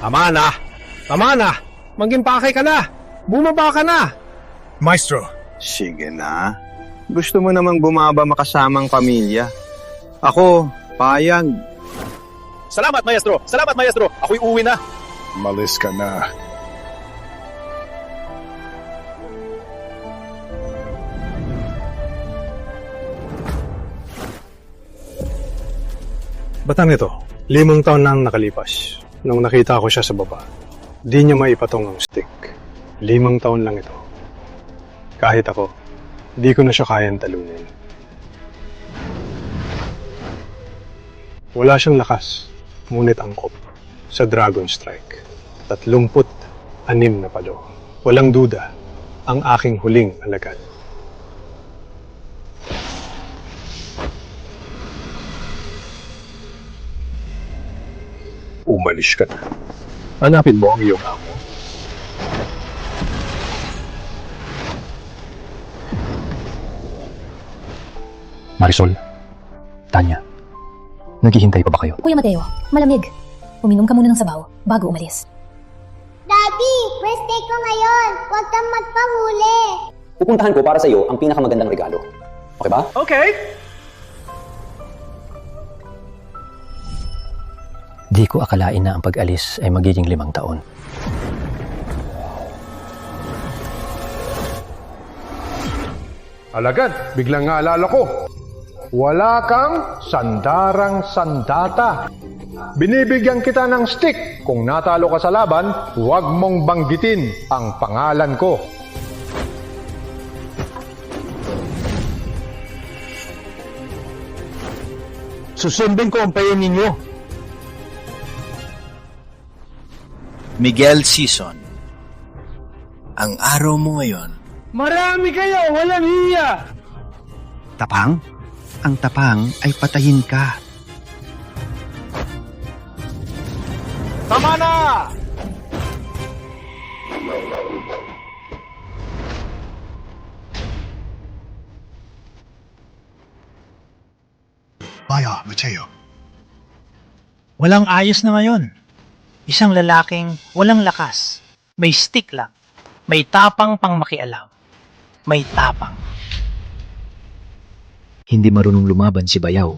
Tama na! Tama na! Mag-impake ka na! Bumaba ka na! Maestro, Sige na. Gusto mo namang bumaba makasamang pamilya. Ako, payag. Salamat, maestro! Salamat, maestro! Ako'y uwi na! malis ka na. Batang ito, 5 taon na ang nakalipas. Nung nakita ko siya sa baba, di niya maipatong ang stick. 5 taon lang ito. Kahit ako, di ko na siya kayang talunin. Wala siyang lakas, ngunit angkop sa Dragon Strike. 36 na palo. Walang duda, ang aking huling alagad. Umalis ka na. Hanapin mo ang iyong amo. Marisol, Tanya, naghihintay pa ba kayo? Kuya Mateo, malamig. Uminom ka muna ng sabaw bago umalis. Daddy, birthday ko ngayon. Huwag kang magpahuli. Pupuntahan ko para sa iyo ang pinakamagandang regalo. Okay ba? Okay! Di ko akalain na ang pag-alis ay magiging 5 taon. Alagad, biglang naalala ko. Wala kang sandarang sandata. Binibigyan kita ng stick. Kung natalo ka sa laban, huwag mong banggitin ang pangalan ko. Susundin ko ang payo ninyo. Miguel Season, ang araw mo ngayon. Marami kayo, walang hiya! Tapang? Ang tapang ay patayin ka. Tama na! Maya, Mateo. Walang ayos na ngayon. Isang lalaking walang lakas. May stick lang. May tapang pang makialam. May tapang. Hindi marunong lumaban si Bayaw.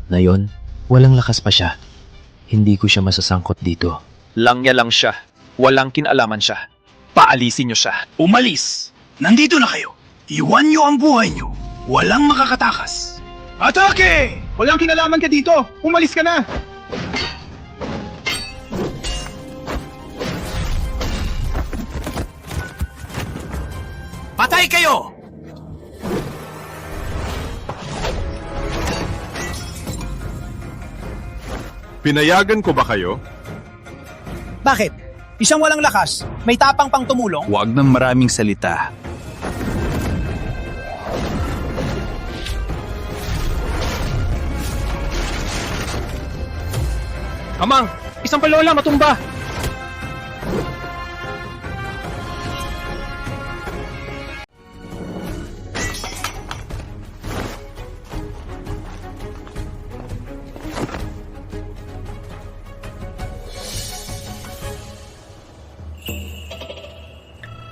Ngayon, walang lakas pa siya. Hindi ko siya masasangkot dito. Langya lang siya. Walang kinalaman siya. Paalisin niyo siya. Umalis! Nandito na kayo. Iwan niyo ang buhay niyo. Walang makakatakas. Atake! Walang kinalaman ka dito. Umalis ka na. Patay kayo! Pinayagan ko ba kayo? Bakit? Isang walang lakas, may tapang pang tumulong? Huwag ng maraming salita. Amang, isang palola matumba!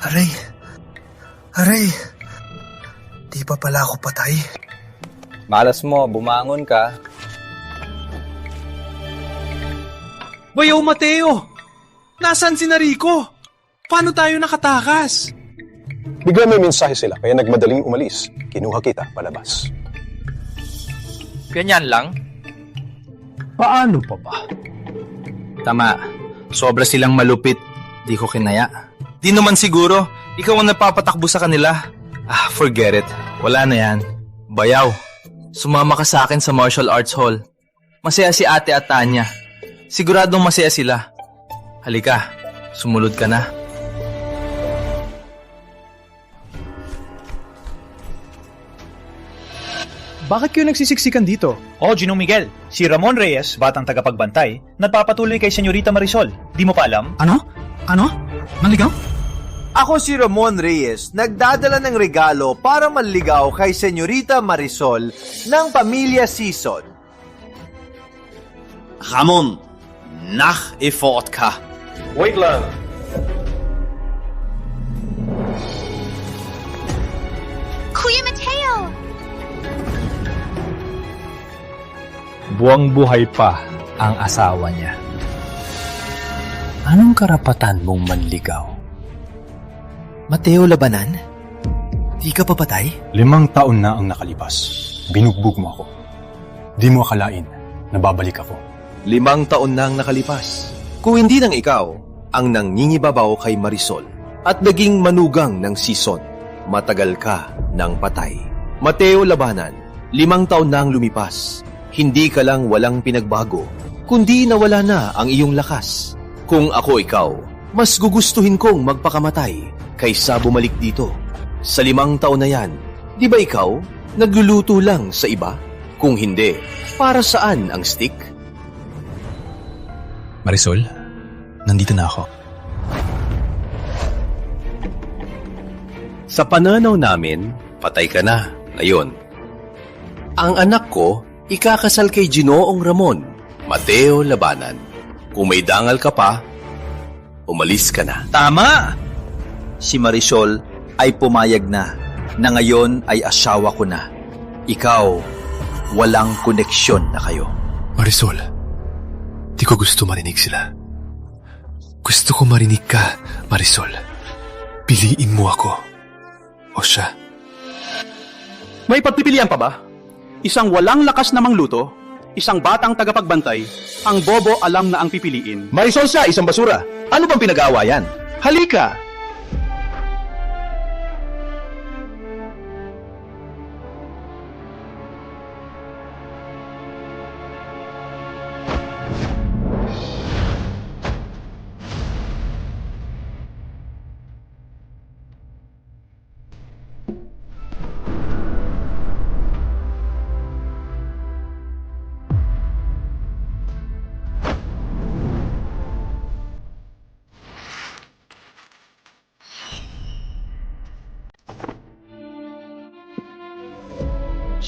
Aray! Aray! Di pa pala ako patay. Malas mo, bumangon ka. Bayaw Mateo! Nasaan si Narico? Paano tayo nakatakas? Bigla may mensahe sila, kaya nagmadaling umalis. Kinuha kita palabas. Ganyan lang? Paano pa ba? Tama, sobra silang malupit. Di ko kinaya. Di naman siguro, ikaw ang napapatakbo sa kanila. Forget it. Wala na yan. Bayaw, sumama ka sa akin sa martial arts hall. Masaya si ate at Tanya. Siguradong masaya sila. Halika, sumunod ka na. Bakit kayo nagsisiksikan dito? Ginong Miguel, si Ramon Reyes, batang tagapagbantay, nagpapatuloy kay Senyorita Marisol. Di mo pa alam? Ano? Ano? Manligaw? Ako si Ramon Reyes, nagdadala ng regalo para manligaw kay Senyorita Marisol ng Pamilya Season. Ramon, nach-effort ka. Wait lang. Kuya Mateo! Buwang buhay pa ang asawa niya. Anong karapatan mong manligaw? Mateo Labanan? Di ka papatay? 5 taon na ang nakalipas. Binugbog mo ako. Di mo akalain na babalik ako. 5 taon na ang nakalipas. Kung hindi nang ikaw ang nangingibabaw kay Marisol at naging manugang ng Sison, matagal ka ng patay. Mateo Labanan, 5 taon na ang lumipas. Hindi ka lang walang pinagbago, kundi nawala na ang iyong lakas. Kung ako ikaw, mas gugustuhin kong magpakamatay kaysa bumalik dito. Sa 5 taon na yan, di ba ikaw nagluluto lang sa iba? Kung hindi, para saan ang stick? Marisol, nandito na ako. Sa pananaw namin, patay ka na, ngayon. Ang anak ko, ikakasal kay Ginoong Ramon, Mateo Labanan. Kung may dangal ka pa, umalis ka na. Tama! Si Marisol ay pumayag na ngayon ay asawa ko na. Ikaw, walang koneksyon na kayo. Marisol, di ko gusto marinig sila. Gusto ko marinig ka, Marisol. Piliin mo ako. O siya. May pagpipilian pa ba? Isang walang lakas na mangluto, isang batang tagapagbantay, ang bobo alam na ang pipiliin. Marisol siya, isang basura. Ano bang pinag-aawayan? Halika!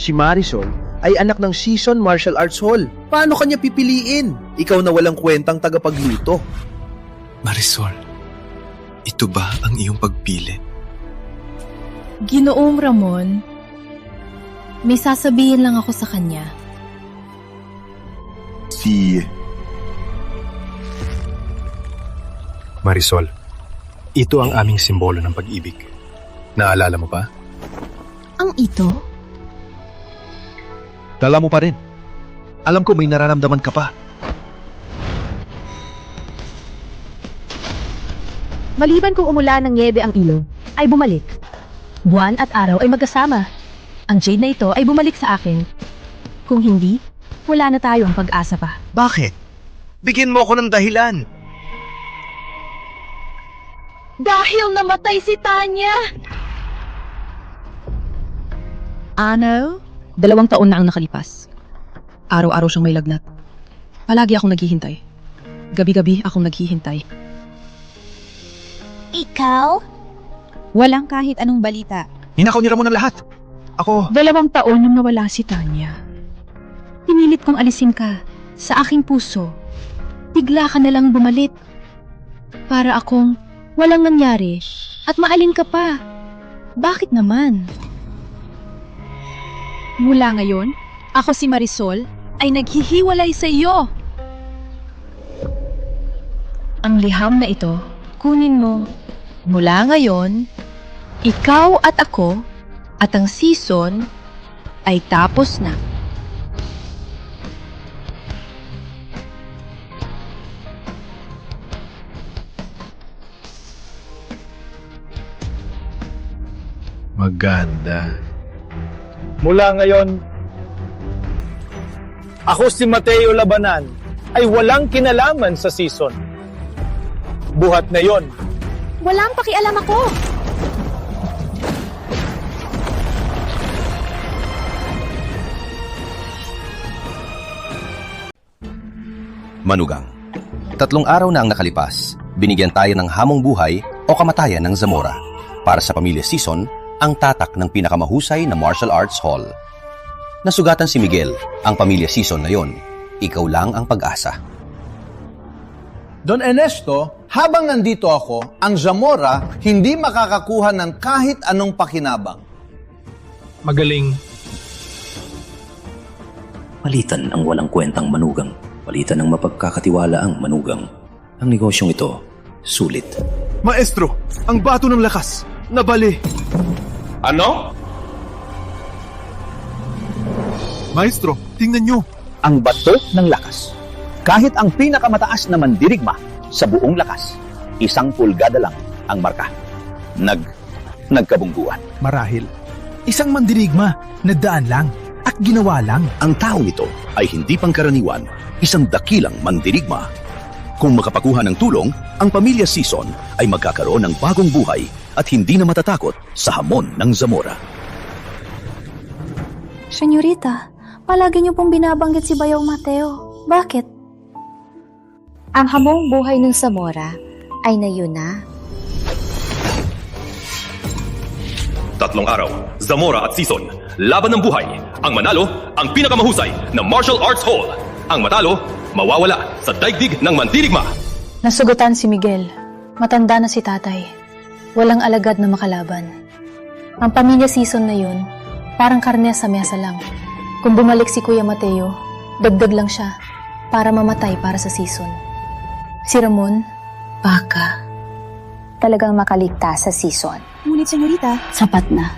Si Marisol ay anak ng Sison Martial Arts Hall. Paano kanya pipiliin? Ikaw na walang kwentang tagapagluto. Marisol, ito ba ang iyong pagpili? Ginoong Ramon, may sasabihin lang ako sa kanya. Marisol, ito ang aming simbolo ng pag-ibig. Naalala mo pa? Ang ito? Dala mo pa rin. Alam ko may nararamdaman ka pa. Maliban kung umulan ng niebe ang ilog, ay bumalik. Buwan at araw ay magkasama. Ang jade na ito ay bumalik sa akin. Kung hindi, wala na tayong pag-asa pa. Bakit? Bigyan mo ako ng dahilan. Dahil namatay si Tanya! Ano? 2 taon na ang nakalipas. Araw-araw siyang may lagnat. Palagi akong naghihintay. Gabi-gabi akong naghihintay. Ikaw? Walang kahit anong balita. Ninakaw ni Ramon ang lahat. Ako... 2 taon nang nawala si Tanya. Pinilit kong alisin ka sa aking puso. Bigla ka nalang bumalik. Para akong walang nangyari at maalin ka pa. Bakit naman? Mula ngayon, ako si Marisol ay naghihiwalay sa iyo. Ang liham na ito, kunin mo. Mula ngayon, ikaw at ako at ang season ay tapos na. Maganda. Mula ngayon, ako si Mateo Labanan ay walang kinalaman sa season. Buhat na yon. Walang pakialam ako. Manugang. 3 araw na ang nakalipas, binigyan tayo ng hamong buhay o kamatayan ng Zamora. Para sa pamilya Sison, ang tatak ng pinakamahusay na martial arts hall. Nasugatan si Miguel, ang pamilya Sison na yon. Ikaw lang ang pag-asa. Don Ernesto, habang nandito ako, ang Zamora hindi makakakuha ng kahit anong pakinabang. Magaling. Palitan ang walang kwentang manugang. Palitan ng mapagkakatiwalaang manugang. Ang negosyong ito, sulit. Maestro, ang bato ng lakas. Nabali. Ano? Maestro, tingnan nyo. Ang bato ng lakas. Kahit ang pinakamataas na mandirigma sa buong lakas, 1 pulgada lang ang marka. Nagkabungguan. Marahil, isang mandirigma na daan lang at ginawa lang. Ang taong ito ay hindi pangkaraniwan, isang dakilang mandirigma. Kung makapakuha ng tulong, ang pamilya Sison ay magkakaroon ng bagong buhay at hindi na matatakot sa hamon ng Zamora. Senyorita, palagi niyo pong binabanggit si Bayaw Mateo. Bakit? Ang hamong buhay ng Zamora ay nayuna. 3 araw, Zamora at Sison, laban ng buhay. Ang manalo, ang pinakamahusay na martial arts hall. Ang matalo, mawawala sa daigdig ng mandirigma. Nasugutan si Miguel. Matanda na si tatay. Walang alagad na makalaban. Ang pamilya Sison na yun, parang karne sa mesa lang. Kung bumalik si Kuya Mateo, dagdag lang siya para mamatay para sa Sison. Si Ramon, baka. Talagang makaligtas sa Sison. Ngunit senyorita, sapat na.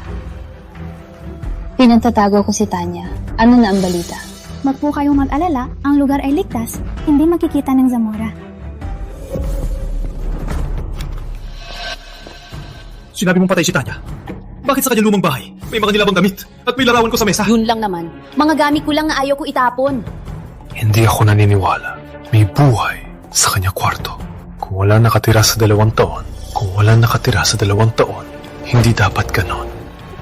Pinantatago ko si Tanya. Ano na ang balita? Wag po kayong mag-alala, ang lugar ay ligtas, hindi makikita ng Zamora. Sinabi mong patay si Tanya. Bakit sa kanyang lumang bahay? May mga nilabang damit at may larawan ko sa mesa. Yun lang naman. Mga gamit ko lang na ayaw ko itapon. Hindi ako naniniwala. May buhay sa kanya kwarto. Kung wala nakatira sa 2 taon, hindi dapat ganon.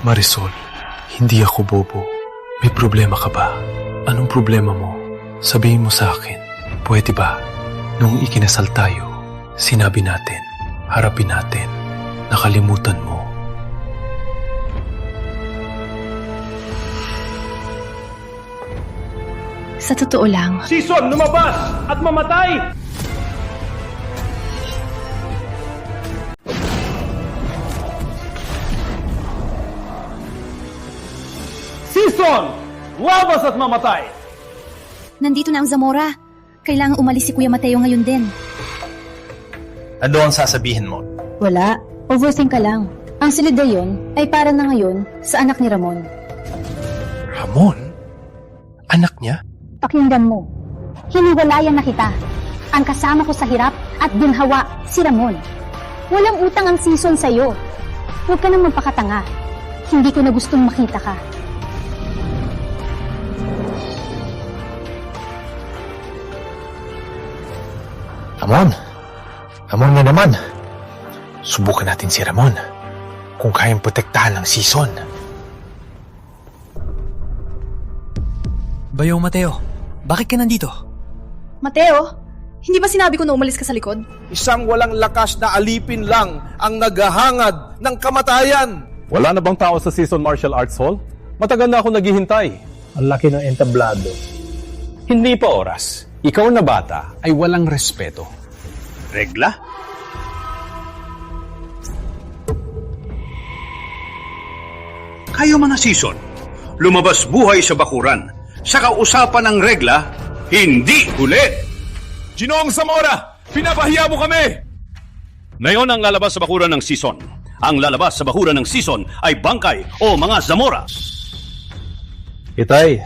Marisol, hindi ako bobo. May problema ka ba? Anong problema mo? Sabihin mo sa akin. Pwede ba? Nung ikinasal tayo, sinabi natin, harapin natin, nakalimutan mo. Sa totoo lang, Sison, lumabas at mamatay! Sison, labas at mamatay! nandito na ang Zamora. Kailangang umalis si Kuya Mateo ngayon din. Ano ang sasabihin mo? Wala. Overthink ka lang. Ang silid yun ay para na ngayon sa anak ni Ramon. Ramon? Anak niya? Pakinggan mo. Hiniwalayan na kita. Ang kasama ko sa hirap at ginhawa, si Ramon. Walang utang ang Sison sa'yo. Huwag ka nang magpakatanga. Hindi ko na gustong makita ka. Ramon na naman. Subukan natin si Ramon. Kung kayang protektahan ng Sison. Bayaw Mateo, bakit ka nandito? Mateo, hindi ba sinabi ko na umalis ka sa likod? Isang walang lakas na alipin lang ang naghahangad ng kamatayan. Wala na bang tao sa Sison Martial Arts Hall? Matagal na ako naghihintay. Ang laki ng entablado. Hindi pa oras. Ikaw na bata ay walang respeto. Regla? Kayo mga Sison, lumabas buhay sa bakuran. Sa kausapan ng regla, hindi huli. Ginoong Zamora! Pinapahiya mo kami! Ngayon ang lalabas sa bakuran ng Sison. Ang lalabas sa bakuran ng Sison ay bangkay o mga Zamora. Itay,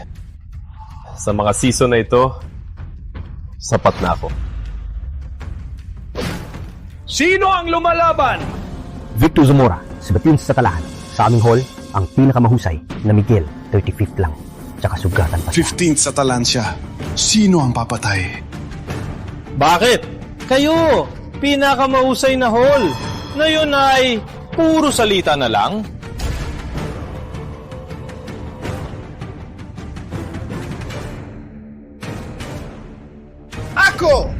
sa mga Sison na ito, sapat na ako. Sino ang lumalaban? Victor Zamora, 17 sa Talaan. Sa aming hall, ang pinakamahusay na Miguel, 35th lang. Tsaka sugatan pa siya. 15th sa Talansya. Sino ang papatay? Bakit? Kayo, pinakamahusay na hall. Ngayon ay puro salita na lang. Ako!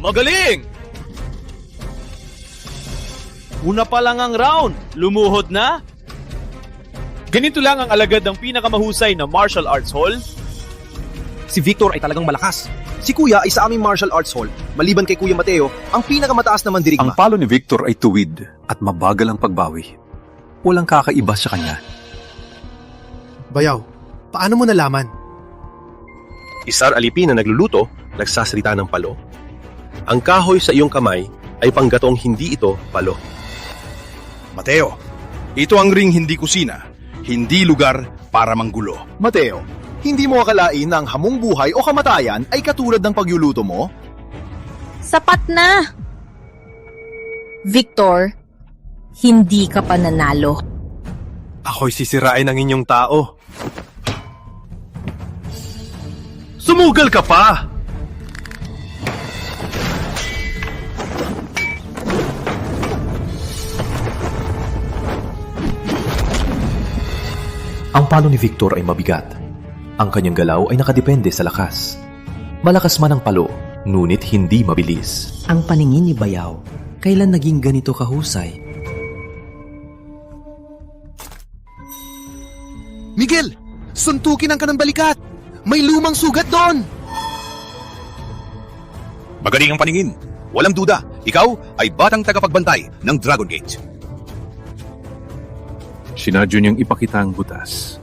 Magaling! Una pa lang ang round, lumuhod na? Ganito lang ang alagad ng pinakamahusay na martial arts hall? Si Victor ay talagang malakas. Si Kuya ay sa aming martial arts hall, maliban kay Kuya Mateo, ang pinakamataas na mandirigma. Ang palo ni Victor ay tuwid at mabagal ang pagbawi. Walang kakaiba sa kanya. Bayaw, paano mo nalaman? Isar alipin na nagluluto, nagsasalita ng palo. Ang kahoy sa iyong kamay ay panggatong hindi ito palo. Mateo, ito ang ring hindi kusina, hindi lugar para manggulo. Mateo, hindi mo akalain na ang hamong buhay o kamatayan ay katulad ng pagluluto mo? Sapat na! Victor, hindi ka pa nanalo. Ako'y sisirain ng inyong tao. Sumugal ka pa! Ang palo ni Victor ay mabigat. Ang kanyang galaw ay nakadepende sa lakas. Malakas man ang palo, ngunit hindi mabilis. Ang paningin ni Bayaw, kailan naging ganito kahusay? Miguel! Suntukin ang kanang balikat! May lumang sugat doon! Magaling ang paningin. Walang duda, ikaw ay batang tagapagbantay ng Dragon Gate. Sinadyo niyang ipakita ang butas.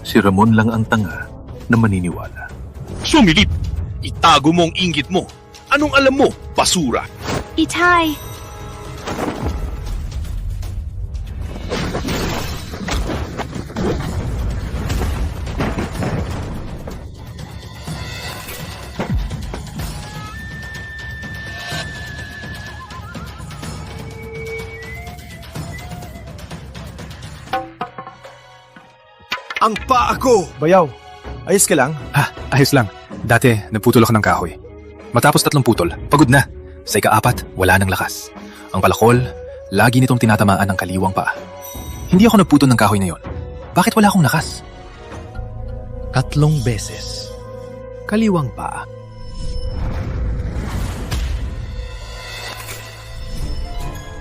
Si Ramon lang ang tanga na maniniwala. Sumilip! Itago mo ang inggit mo. Anong alam mo, basura? Itay! Ang paa ko! Bayaw, ayos ka lang? Ayos lang. Dati, nagputol ako ng kahoy. Matapos 3 putol, pagod na. Sa ika-4, wala nang lakas. Ang palakol, lagi nitong tinatamaan ng kaliwang paa. Hindi ako nagputol ng kahoy na yon. Bakit wala akong lakas? 3 beses. Kaliwang paa.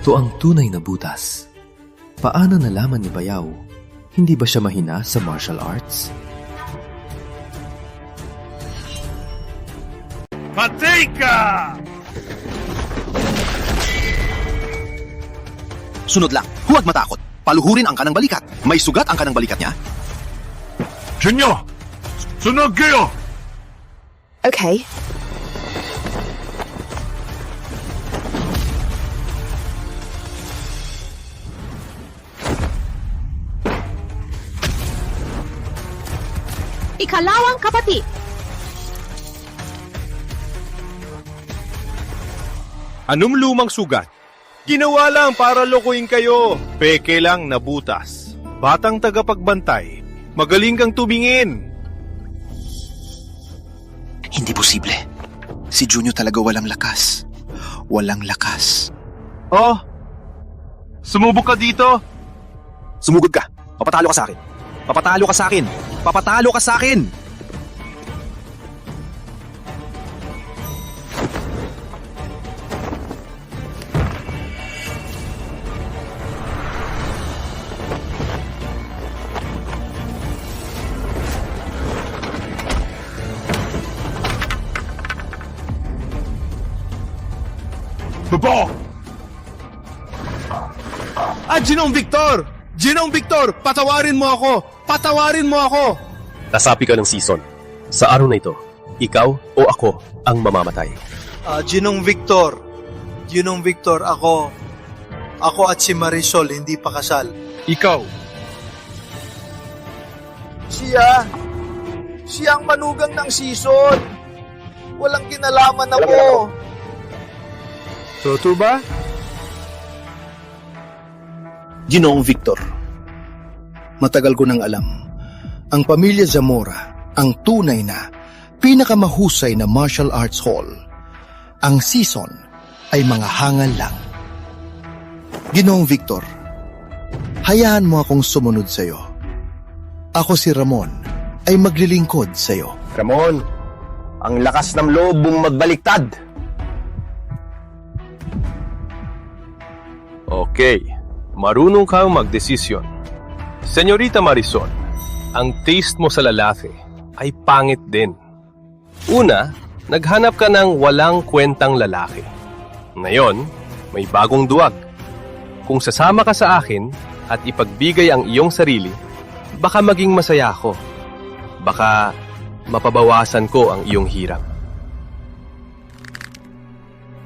Ito ang tunay na butas. Paano nalaman ni Bayaw? Hindi ba siya mahina sa martial arts? Patay ka! Sunod lang, huwag matakot. Paluhurin ang kanang balikat. May sugat ang kanang balikat niya. Junyo! Sunog kayo! Okay. Ikalawang kapati! Anong lumang sugat? Ginawa lang para lokohin kayo. Peke lang na butas. Batang tagapagbantay. Magaling kang tumingin. Hindi posible. Si Junyo talaga walang lakas. Walang lakas. Oh, sumubok ka dito? Sumugod ka. Papatalo ka sa akin. Papatalo ka sa akin. Papatalo ka sa akin. Babo! Ginong Victor! Ginong Victor! Patawarin mo ako! Patawarin mo ako! Nasapi ka ng season. Sa araw na ito, ikaw o ako ang mamamatay. Ginong Victor, ako at si Marisol hindi pa kasal. Ikaw. Siya ang manugang ng season. Walang kinalaman ako. Totoo ba? Ginoong Victor, matagal ko nang alam, ang pamilya Zamora ang tunay na pinakamahusay na martial arts hall. Ang season ay mga hangal lang. Ginoong Victor, hayaan mo akong sumunod sa iyo. Ako si Ramon ay maglilingkod sa iyo. Ramon, ang lakas ng loob mong magbaliktad. Okay, marunong kang magdesisyon. Senyorita Marisol, ang taste mo sa lalaki ay pangit din. Una, naghanap ka ng walang kwentang lalaki. Ngayon, may bagong duwag. Kung sasama ka sa akin at ipagbigay ang iyong sarili, baka maging masaya ako. Baka mapabawasan ko ang iyong hirap.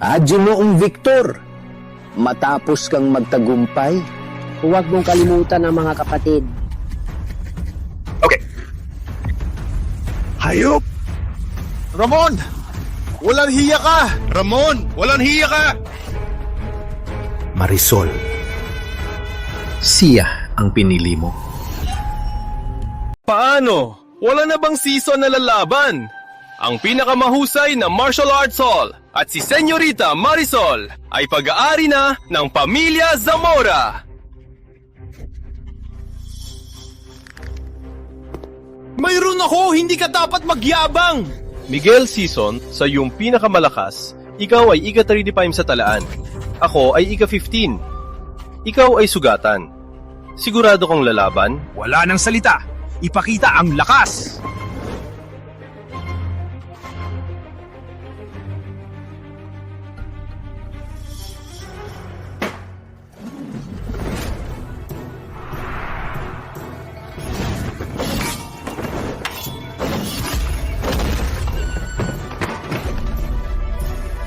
Ginoong Victor, matapos kang magtagumpay, huwag mong kalimutan ang mga kapatid. Okay. Hayop! Ramon! Walang hiya ka! Ramon! Walang hiya ka! Marisol, siya ang pinili mo. Paano? Wala na bang season na lalaban? Ang pinakamahusay na martial arts hall at si Senyorita Marisol ay pag-aari na ng Pamilya Zamora. Mayroon ako! Hindi ka dapat magyabang! Miguel Season, sa iyong pinakamalakas, ikaw ay ika-35 sa talaan. Ako ay ika-15. Ikaw ay sugatan. Sigurado kang lalaban? Wala nang salita. Ipakita ang lakas.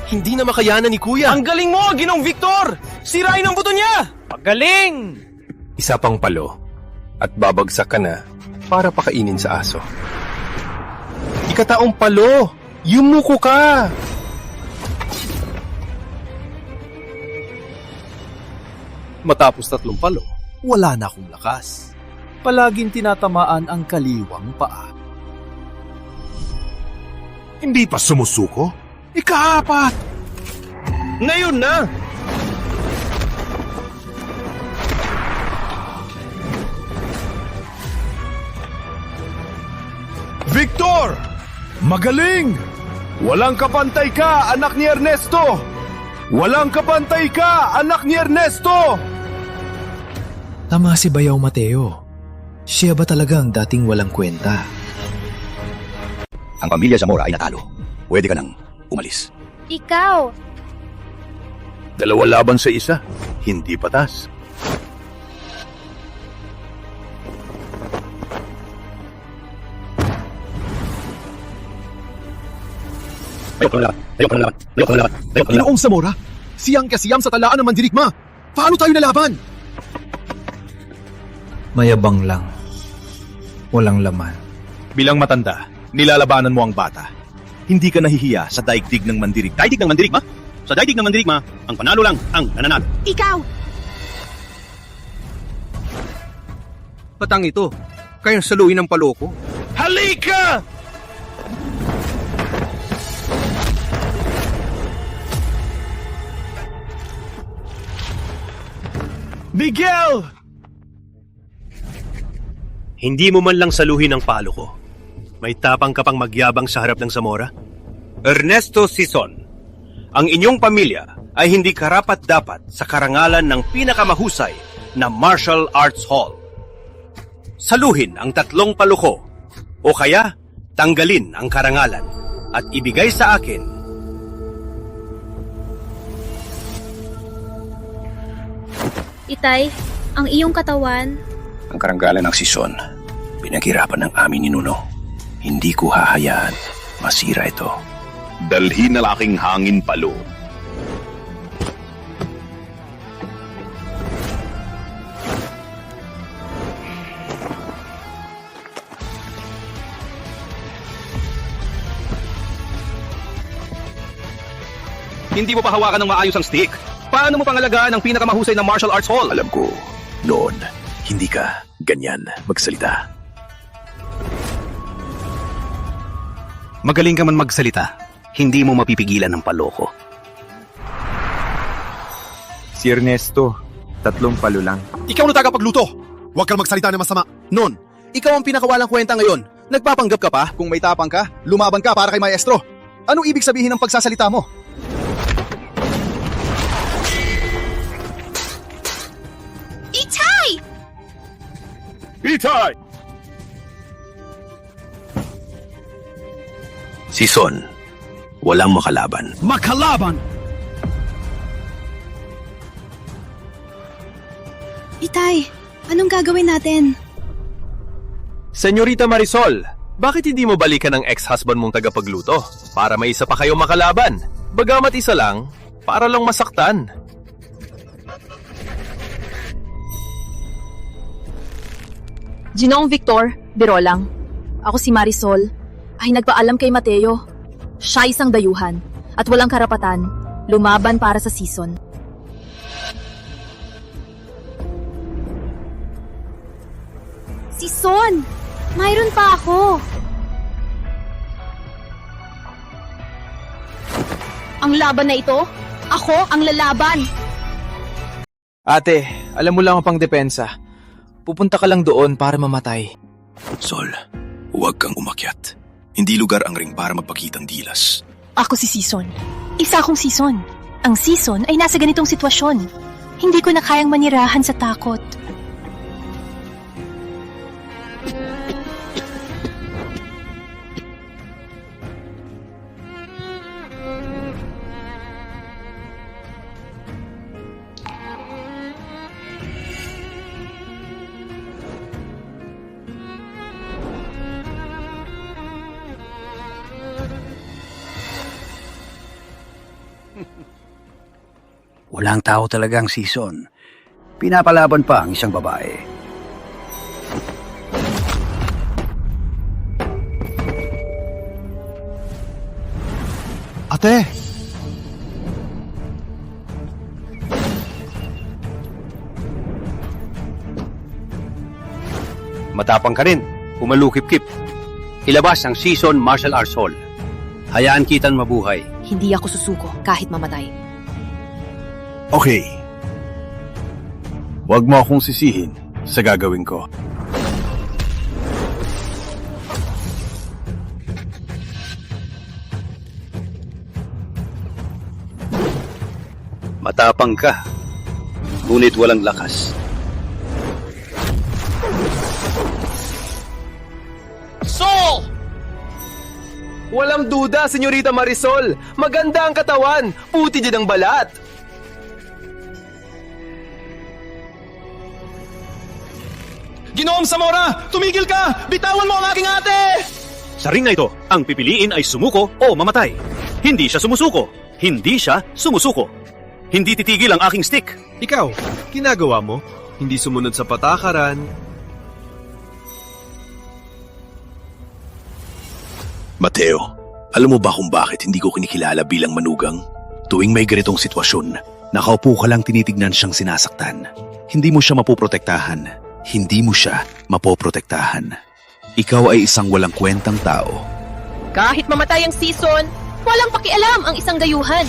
Hindi na makayanan ni Kuya. Ang galing mo, Ginong Victor! Sirain ang buto niya! Magaling! Isa pang palo at babagsak ka na para pakainin sa aso. Ikataong palo! Yumuko ka! Matapos 3 palo, wala na akong lakas. Palaging tinatamaan ang kaliwang paa. Hindi pa sumusuko? Ika-4! Ngayon na! Victor! Magaling! Walang kapantay ka, anak ni Ernesto! Walang kapantay ka, anak ni Ernesto! Tama si Bayaw Mateo. Siya ba talagang dating walang kwenta? Ang Pamilya Zamora ay natalo. Pwede ka nang umalis. Ikaw! 2 laban sa 1. Hindi patas. Ginoong Zamora, siyang kasiyam sa talaan ng mandirigma. Paano tayo nalaban? Mayabang lang. Walang laman. Bilang matanda, nilalabanan mo ang bata. Hindi ka nahihiya sa daigdig ng mandirig. Daigdig ng mandirigma? Sa daigdig ng mandirigma, ang panalo lang ang nananalo. Ikaw! Patang ito, kayang saluhin ng paloko. Halika! Miguel! Hindi mo man lang saluhin ang palo ko. May tapang ka pang magyabang sa harap ng Zamora? Ernesto Sison, ang inyong pamilya ay hindi karapat-dapat sa karangalan ng pinakamahusay na martial arts hall. Saluhin ang 3 paluko o kaya tanggalin ang karangalan at ibigay sa akin. Itay, ang iyong katawan. Ang karangalan ng Sison, pinaghirapan ng amin ni Nuno. Hindi ko hahayaan masira ito. Dalhin na laking hangin palo. Hindi mo pa hawakan ng maayos ang stick. Paano mo pangalagaan ang pinakamahusay na martial arts hall? Alam ko, noon, hindi ka ganyan magsalita. Magaling ka man magsalita. Hindi mo mapipigilan ng paloko. Si Ernesto, 3 palo lang. Ikaw na tagapagluto! Huwag kang magsalita ng masama. Noon, ikaw ang pinakawalang kwenta ngayon. Nagpapanggap ka pa? Kung may tapang ka, lumaban ka para kay maestro. Anong ibig sabihin ng pagsasalita mo? Itay! Season, walang makalaban. Makalaban! Itay, anong gagawin natin? Senyorita Marisol, bakit hindi mo balikan ang ex-husband mong tagapagluto? Para may isa pa kayo makalaban. Bagamat isa lang, para lang masaktan. Ginoong Victor, biro lang. Ako si Marisol, ay nagpaalam kay Mateo. Siya isang dayuhan at walang karapatan lumaban para sa season. Season! Mayroon pa ako! Ang laban na ito, ako ang lalaban! Ate, alam mo lang ang pangdepensa. Pupunta ka lang doon para mamatay. Sol, huwag kang umakyat. Hindi lugar ang ring para magpakitang dilas. Ako si Season. Isa akong Season. Ang Season ay nasa ganitong sitwasyon. Hindi ko na kayang manirahan sa takot. Walang tao talagang Season. Pinapalaban pa ang isang babae. Ate! Matapang ka rin, umalukip-kip. Ilabas ang Season Martial Arts Hall. Hayaan kitan mabuhay. Hindi ako susuko kahit mamatay. Okay. Huwag mo akong sisihin sa gagawin ko. Matapang ka, ngunit walang lakas. Sol! Walang duda, Senyorita Marisol. Maganda ang katawan. Puti din ang balat. Ginoong Zamora! Tumigil ka! Bitawan mo ang aking ate! Sa ring na ito, ang pipiliin ay sumuko o mamatay. Hindi siya sumusuko. Hindi siya sumusuko. Hindi titigil ang aking stick. Ikaw, ginagawa mo? Hindi sumunod sa patakaran. Mateo, alam mo ba kung bakit hindi ko kinikilala bilang manugang? Tuwing may ganitong sitwasyon, nakaupo ka lang tinitignan siyang sinasaktan. Hindi mo siya mapoprotektahan. Hindi mo siya mapoprotektahan. Ikaw ay isang walang kwentang tao. Kahit mamatay ang Season, walang pakialam ang isang dayuhan.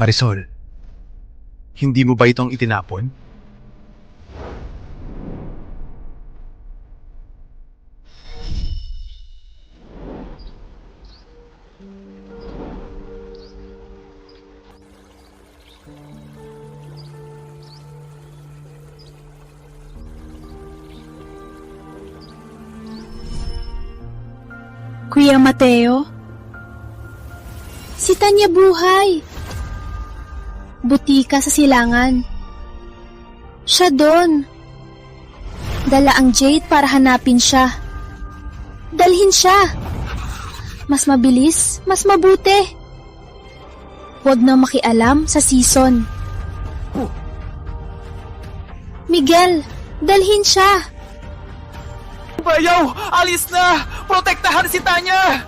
Marisol, hindi mo ba itong itinapon? Kuya Mateo? Si Tanya buhay! Butika sa silangan. Siya doon. Dala ang Jade para hanapin siya. Dalhin siya. Mas mabilis, mas mabuti. Huwag na makialam sa Season. Miguel, dalhin siya. Bayaw! Alis na! Protektahan si Tanya!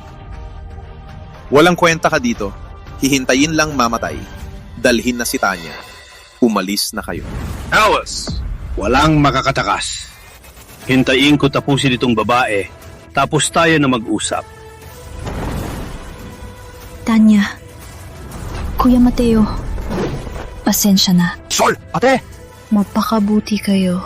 Walang kwenta ka dito. Hihintayin lang mamatay. Dalhin na si Tanya. Umalis na kayo. Awas! Walang makakatakas. Hintayin ko tapusin itong babae tapos tayo na mag-usap. Tanya, Kuya Mateo, pasensya na. Sol! Ate! Magpakabuti kayo.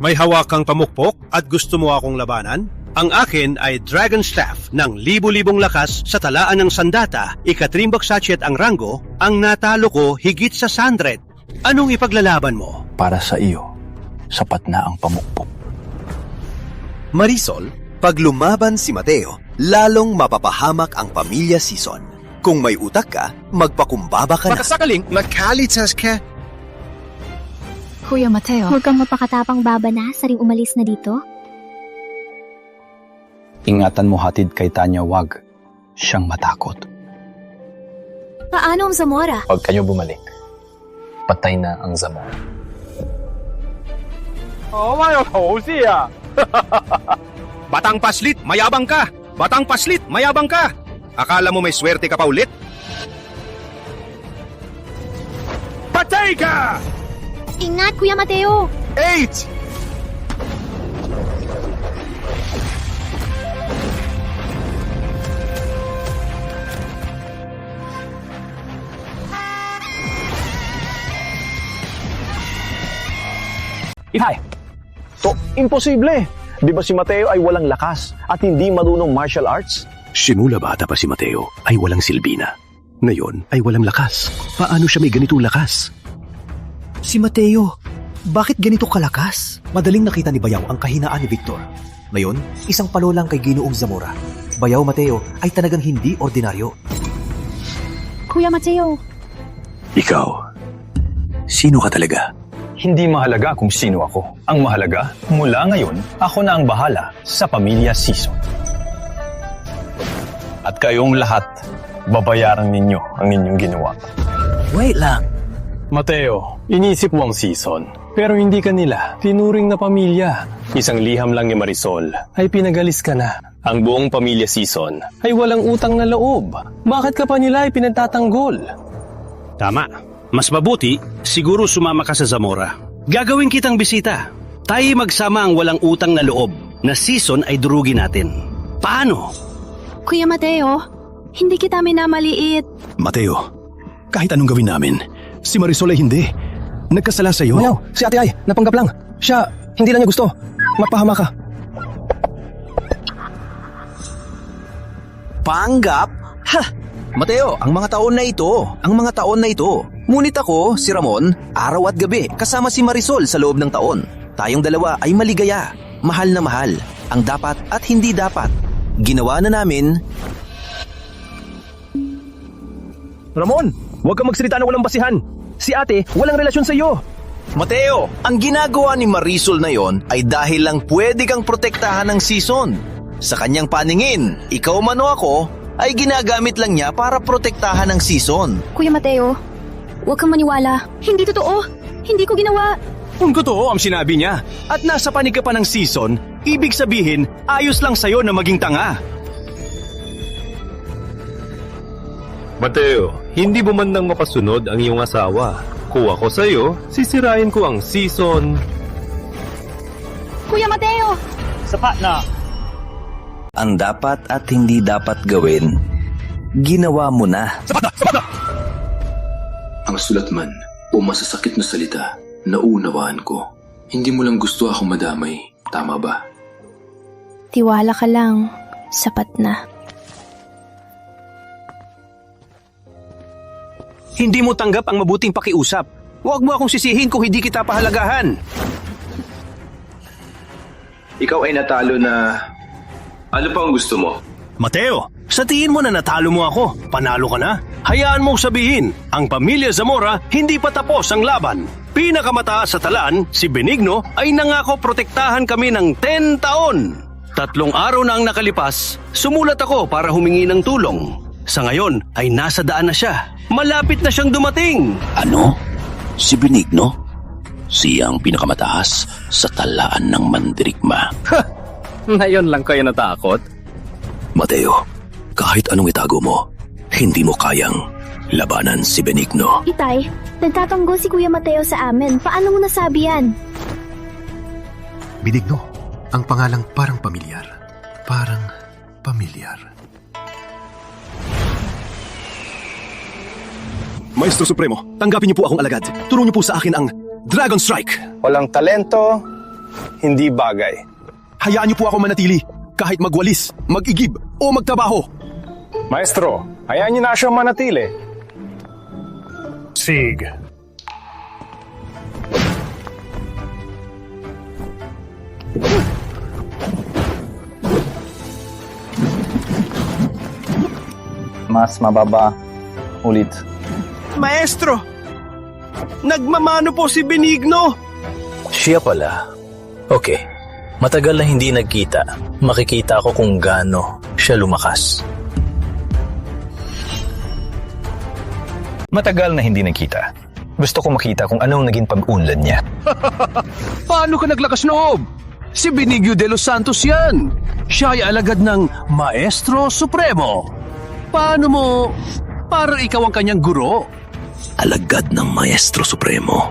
May hawak kang pamukpok at gusto mo akong labanan? Ang akin ay Dragon Staff ng libu-libong lakas sa talaan ng sandata, ika-trimbak sachet ang ranggo, ang natalo ko higit sa 100. Anong ipaglalaban mo? Para sa iyo, sapat na ang pamukpok. Marisol, pag lumaban si Mateo, lalong mapapahamak ang pamilya Sison. Kung may utak ka, magpakumbaba ka na. Makasakaling, makalitas ka. Kuya Mateo. Huwag kang mapakatapang baba na sa ring umalis na dito. Ingatan mo hatid kay Tanya, wag siyang matakot. Paano ang Zamora? Huwag kayo bumalik. Patay na ang Zamora. Batang paslit, mayabang ka! Batang paslit, mayabang ka! Akala mo may swerte ka pa ulit? Patay ka! Ingat, Kuya Mateo! 8! Itay! To, imposible! Di ba si Mateo ay walang lakas at hindi marunong martial arts? Simula bata pa si Mateo ay walang silbi na. Ngayon ay walang lakas. Paano siya may ganitong lakas? Si Mateo, bakit ganito kalakas? Madaling nakita ni Bayaw ang kahinaan ni Victor. Ngayon, isang palo lang kay Ginoong Zamora. Bayaw Mateo ay talagang hindi ordinaryo. Kuya Mateo! Ikaw, sino ka talaga? Hindi mahalaga kung sino ako. Ang mahalaga, mula ngayon, ako na ang bahala sa pamilya Sison. At kayong lahat, babayaran ninyo ang inyong ginawa. Wait lang. Mateo, inisip mo ang Sison, pero hindi ka nila tinuring na pamilya. Isang liham lang ni Marisol ay pinagalis ka na. Ang buong pamilya Sison ay walang utang na loob. Bakit ka pa nila ay pinagtatanggol? Tama. Mas mabuti, siguro sumama ka sa Zamora. Gagawin kitang bisita. Tayo magsama ang walang utang na loob na Sison ay durugin natin. Paano? Kuya Mateo, hindi kita minamaliit. Mateo, kahit anong gawin namin, si Marisol ay hindi. Nagkasala sa'yo. Mayaw, si Ate Ay, napanggap lang. Siya, hindi lang niya gusto. Magpahama ka. Panggap? Ha! Mateo, ang mga taon na ito. Ngunit ako, si Ramon, araw at gabi, kasama si Marisol sa loob ng taon. Tayong dalawa ay maligaya, mahal na mahal, ang dapat at hindi dapat. Ginawa na namin. Ramon, huwag kang magsalita na walang basihan. Si ate, walang relasyon sa iyo. Mateo, ang ginagawa ni Marisol na yon ay dahil lang pwede kang protektahan ng Sison. Sa kanyang paningin, ikaw man o ako, ay ginagamit lang niya para protektahan ng Sison. Kuya Mateo, huwag kang maniwala. Hindi totoo. Hindi ko ginawa. Kung totoo ang sinabi niya at nasa panig ka pa ng Sison, ibig sabihin, ayos lang sa'yo na maging tanga. Mateo, hindi mo man nang mapasunod ang iyong asawa. Kung ako sa'yo, sisirain ko ang Sison. Kuya Mateo! Sapat na! Ang dapat at hindi dapat gawin, ginawa mo na. Sapat na! Sapat na! Ang sulat man o masasakit na salita, naunawaan ko. Hindi mo lang gusto akong madamay, tama ba? Tiwala ka lang. Sapat na. Hindi mo tanggap ang mabuting pakiusap. Huwag mo akong sisihin kung hindi kita pahalagahan. Ikaw ay natalo na... Ano pa ang gusto mo? Mateo, Sa tingin mo na natalo mo ako, panalo ka na? Hayaan mong sabihin, ang pamilya Zamora hindi pa tapos ang laban. Pinakamataas sa talaan, si Benigno ay nangako protektahan kami ng 10 taon. 3 araw na ang nakalipas, sumulat ako para humingi ng tulong. Sa ngayon ay nasa daan na siya. Malapit na siyang dumating. Ano? Si Benigno? Siya ang pinakamataas sa talaan ng mandirigma. Ngayon lang kayo natakot? Mateo, kahit anong itago mo, hindi mo kayang labanan si Benigno. Itay, nagtatanggol si Kuya Mateo sa amin. Paano mo nasabi yan? Benigno, ang pangalang parang pamilyar. Parang pamilyar. Maestro Supremo, tanggapin niyo po akong alagad. Turo niyo po sa akin ang Dragon Strike. Walang talento, hindi bagay. Hayaan niyo po ako manatili, kahit magwalis, mag-igib, o magtrabaho. Maestro, hayaan niyo na siyang manatili. Sig. Mas mababa. Ulit. Maestro! Nagmamano po si Benigno! Siya pala. Okay. Matagal na hindi nagkita. Makikita ko kung gaano siya lumakas. Matagal na hindi nagkita. Gusto ko makita kung anong naging pag-unlad niya. Paano ka naglakas loob? Si Benigno de los Santos yan. Siya ay alagad ng Maestro Supremo. Paano mo? Parang ikaw ang kanyang guro. Alagad ng Maestro Supremo.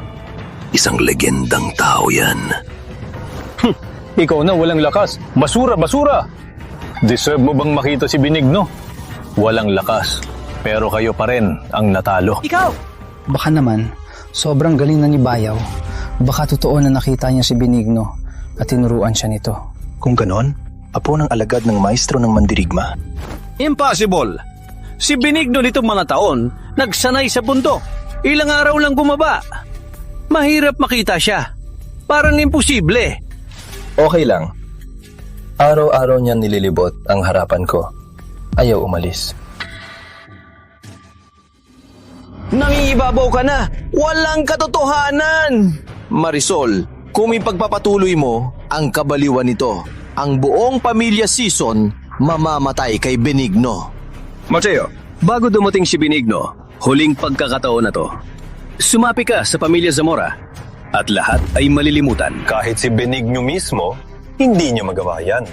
Isang legendang tao yan. Ikaw na walang lakas. Basura, basura! Deserve mo bang makita si Benigno? Walang lakas. Pero kayo pa rin ang natalo. Ikaw! Baka naman, sobrang galing na ni Bayaw. Baka totoo na nakita niya si Benigno at tinuruan siya nito. Kung ganon, apo ng alagad ng maestro ng mandirigma. Impossible! Si Benigno nitong mga taon, nagsanay sa bundok. Ilang araw lang bumaba. Mahirap makita siya. Parang imposible. Okay lang. Araw-araw niya nililibot ang harapan ko. Ayaw umalis. Nangingibabaw ka na! Walang katotohanan! Marisol, kung ipagpapatuloy mo ang kabaliwan nito, ang buong pamilya Season mamamatay kay Benigno. Mateo, bago dumating si Benigno, huling pagkakataon na to. Sumapi ka sa pamilya Zamora at lahat ay malilimutan. Kahit si Benigno mismo, hindi niya magawa yan.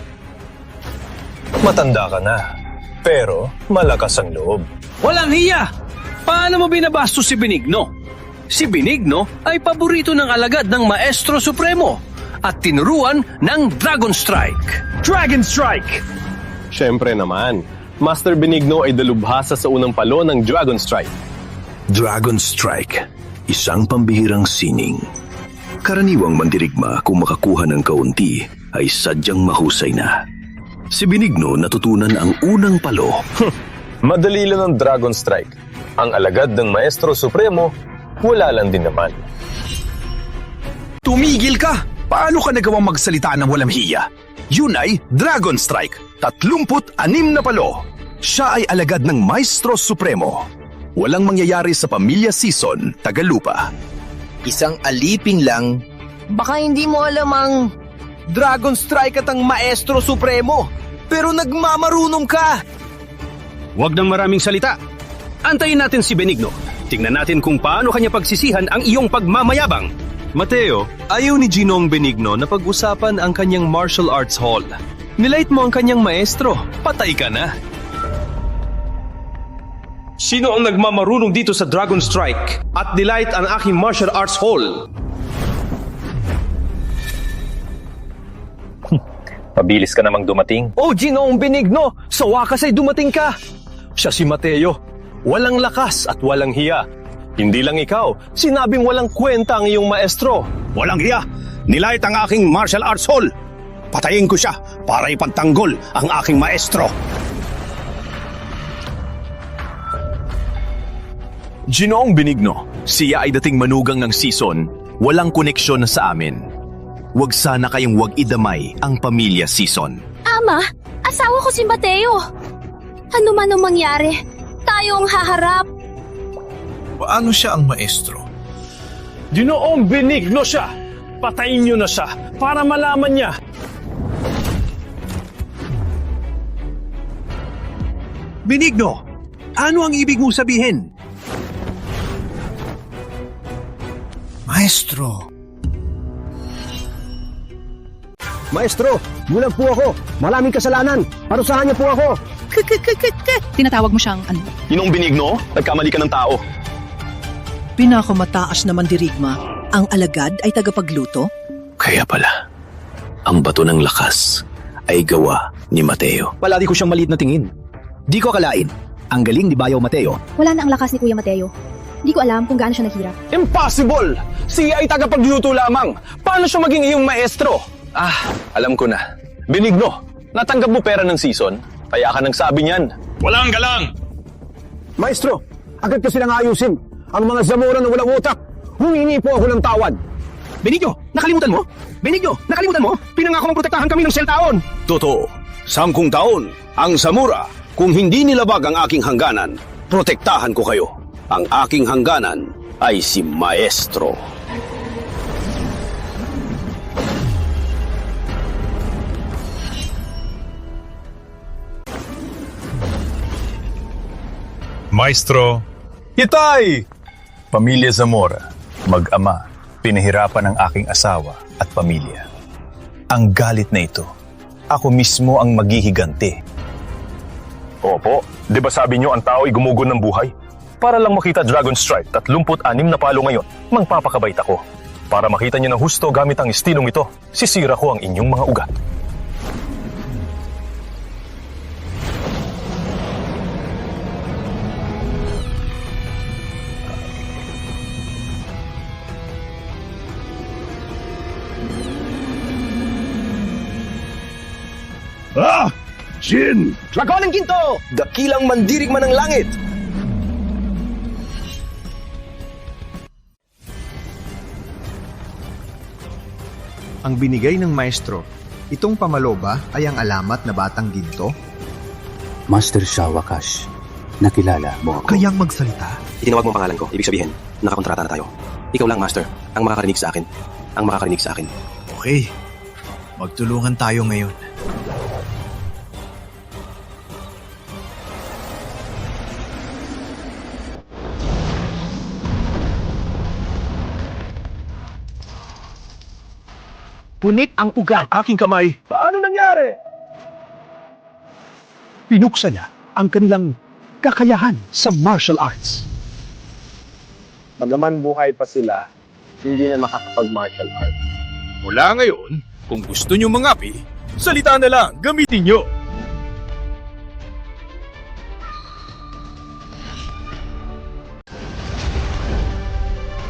Matanda ka na, pero malakas ang loob. Walang hiya! Paano mo binabastos si Benigno? Si Benigno ay paborito ng alagad ng Maestro Supremo at tinuruan ng Dragon Strike. Dragon Strike! Siyempre naman, Master Benigno ay dalubhasa sa unang palo ng Dragon Strike. Dragon Strike, isang pambihirang sining. Karaniwang mandirigma kung makakuha ng kaunti ay sadyang mahusay na. Si Benigno natutunan ang unang palo. Madali lang ang Dragon Strike. Ang alagad ng Maestro Supremo, wala lang din naman. Tumigil ka! Paano ka nagawang magsalita ng walang hiya? Yun ay Dragon Strike, 36 na palo. Siya ay alagad ng Maestro Supremo. Walang mangyayari sa pamilya Season, Tagalupa. Isang aliping lang. Baka hindi mo alam ang Dragon Strike at ang Maestro Supremo. Pero nagmamarunong ka! Huwag nang maraming salita. Antayin natin si Benigno. Tingnan natin kung paano kanya pagsisihan ang iyong pagmamayabang. Mateo, ayaw ni Ginoong Benigno na pag-usapan ang kanyang martial arts hall. Nilait mo ang kanyang maestro. Patay ka na. Sino ang nagmamarunong dito sa Dragon Strike at nilait ang aking martial arts hall? Pabilis ka namang dumating. Oh, Ginoong Benigno! Sa wakas ay dumating ka! Siya si Mateo. Walang lakas at walang hiya. Hindi lang ikaw, sinabing walang kwenta ang iyong maestro. Walang hiya! Nilait ang aking martial arts hall! Patayin ko siya para ipagtanggol ang aking maestro! Ginoong Benigno, siya ay dating manugang ng Season. Walang koneksyon sa amin. Huwag sana kayong wag idamay ang pamilya Season. Ama, asawa ko si Mateo. Ano man ang mangyari, tayo ang haharap. Paano siya ang maestro? Ginoong Benigno siya! Patayin niyo na siya para malaman niya. Benigno, ano ang ibig mong sabihin? Maestro. Maestro, bulag po ako. Maraming kasalanan. Parusahan niyo po ako. Tinatawag mo siyang ano? Ginoong Benigno, nagkamali ka ng tao. Pinakamataas na mandirigma, ang alagad ay tagapagluto? Kaya pala, ang bato ng lakas ay gawa ni Mateo. Palagi ko siyang maliit na tingin. Di ko akalain. Ang galing ni Bayaw Mateo. Wala na ang lakas ni Kuya Mateo. Di ko alam kung gaano siya naghirap. Impossible! Siya ay tagapagluto lamang. Paano siya maging iyong maestro? Alam ko na. Benigno, natanggap mo pera ng season, kaya ka nagsabi niyan. Walang galang! Maestro, agad ko silang ayusin. Ang mga Zamora na walang utak. Humingi po ako ng tawad. Benigno, nakalimutan mo? Benigno, nakalimutan mo? Pinangako mong protektahan kami ng taon. Totoo, 10 taon, ang Zamora, kung hindi nilabag ang aking hangganan, protektahan ko kayo. Ang aking hangganan ay si Maestro. Maestro. Hitay! Pamilya Zamora, mag-ama, pinahirapan ang aking asawa at pamilya. Ang galit na ito, ako mismo ang maghihiganti. Opo, di ba sabi niyo ang tao ay gumugon ng buhay? Para lang makita Dragon Strike 36 na palo ngayon, magpapakabait ako. Para makita niyo ng husto gamit ang estilong ito, sisira ko ang inyong mga ugat. Jin! Dragon ng Ginto! Dakilang mandirigma ng langit! Ang binigay ng maestro, itong pamalo ba ay ang alamat na Batang Ginto? Master Shawakash, nakilala mo ako. Kayang magsalita? Itinawag mo ang pangalan ko, ibig sabihin, nakakontrata na tayo. Ikaw lang, Master, ang makakarinig sa akin. Ang makakarinig sa akin. Okay, magtulungan tayo ngayon. Punit ang ugat. Aking kamay. Paano nangyari? Pinuksa niya ang kanilang kakayahan sa martial arts. Bagaman buhay pa sila, hindi na makakapag-martial arts. Mula ngayon, kung gusto niyo mangapi, salita na lang, gamitin niyo.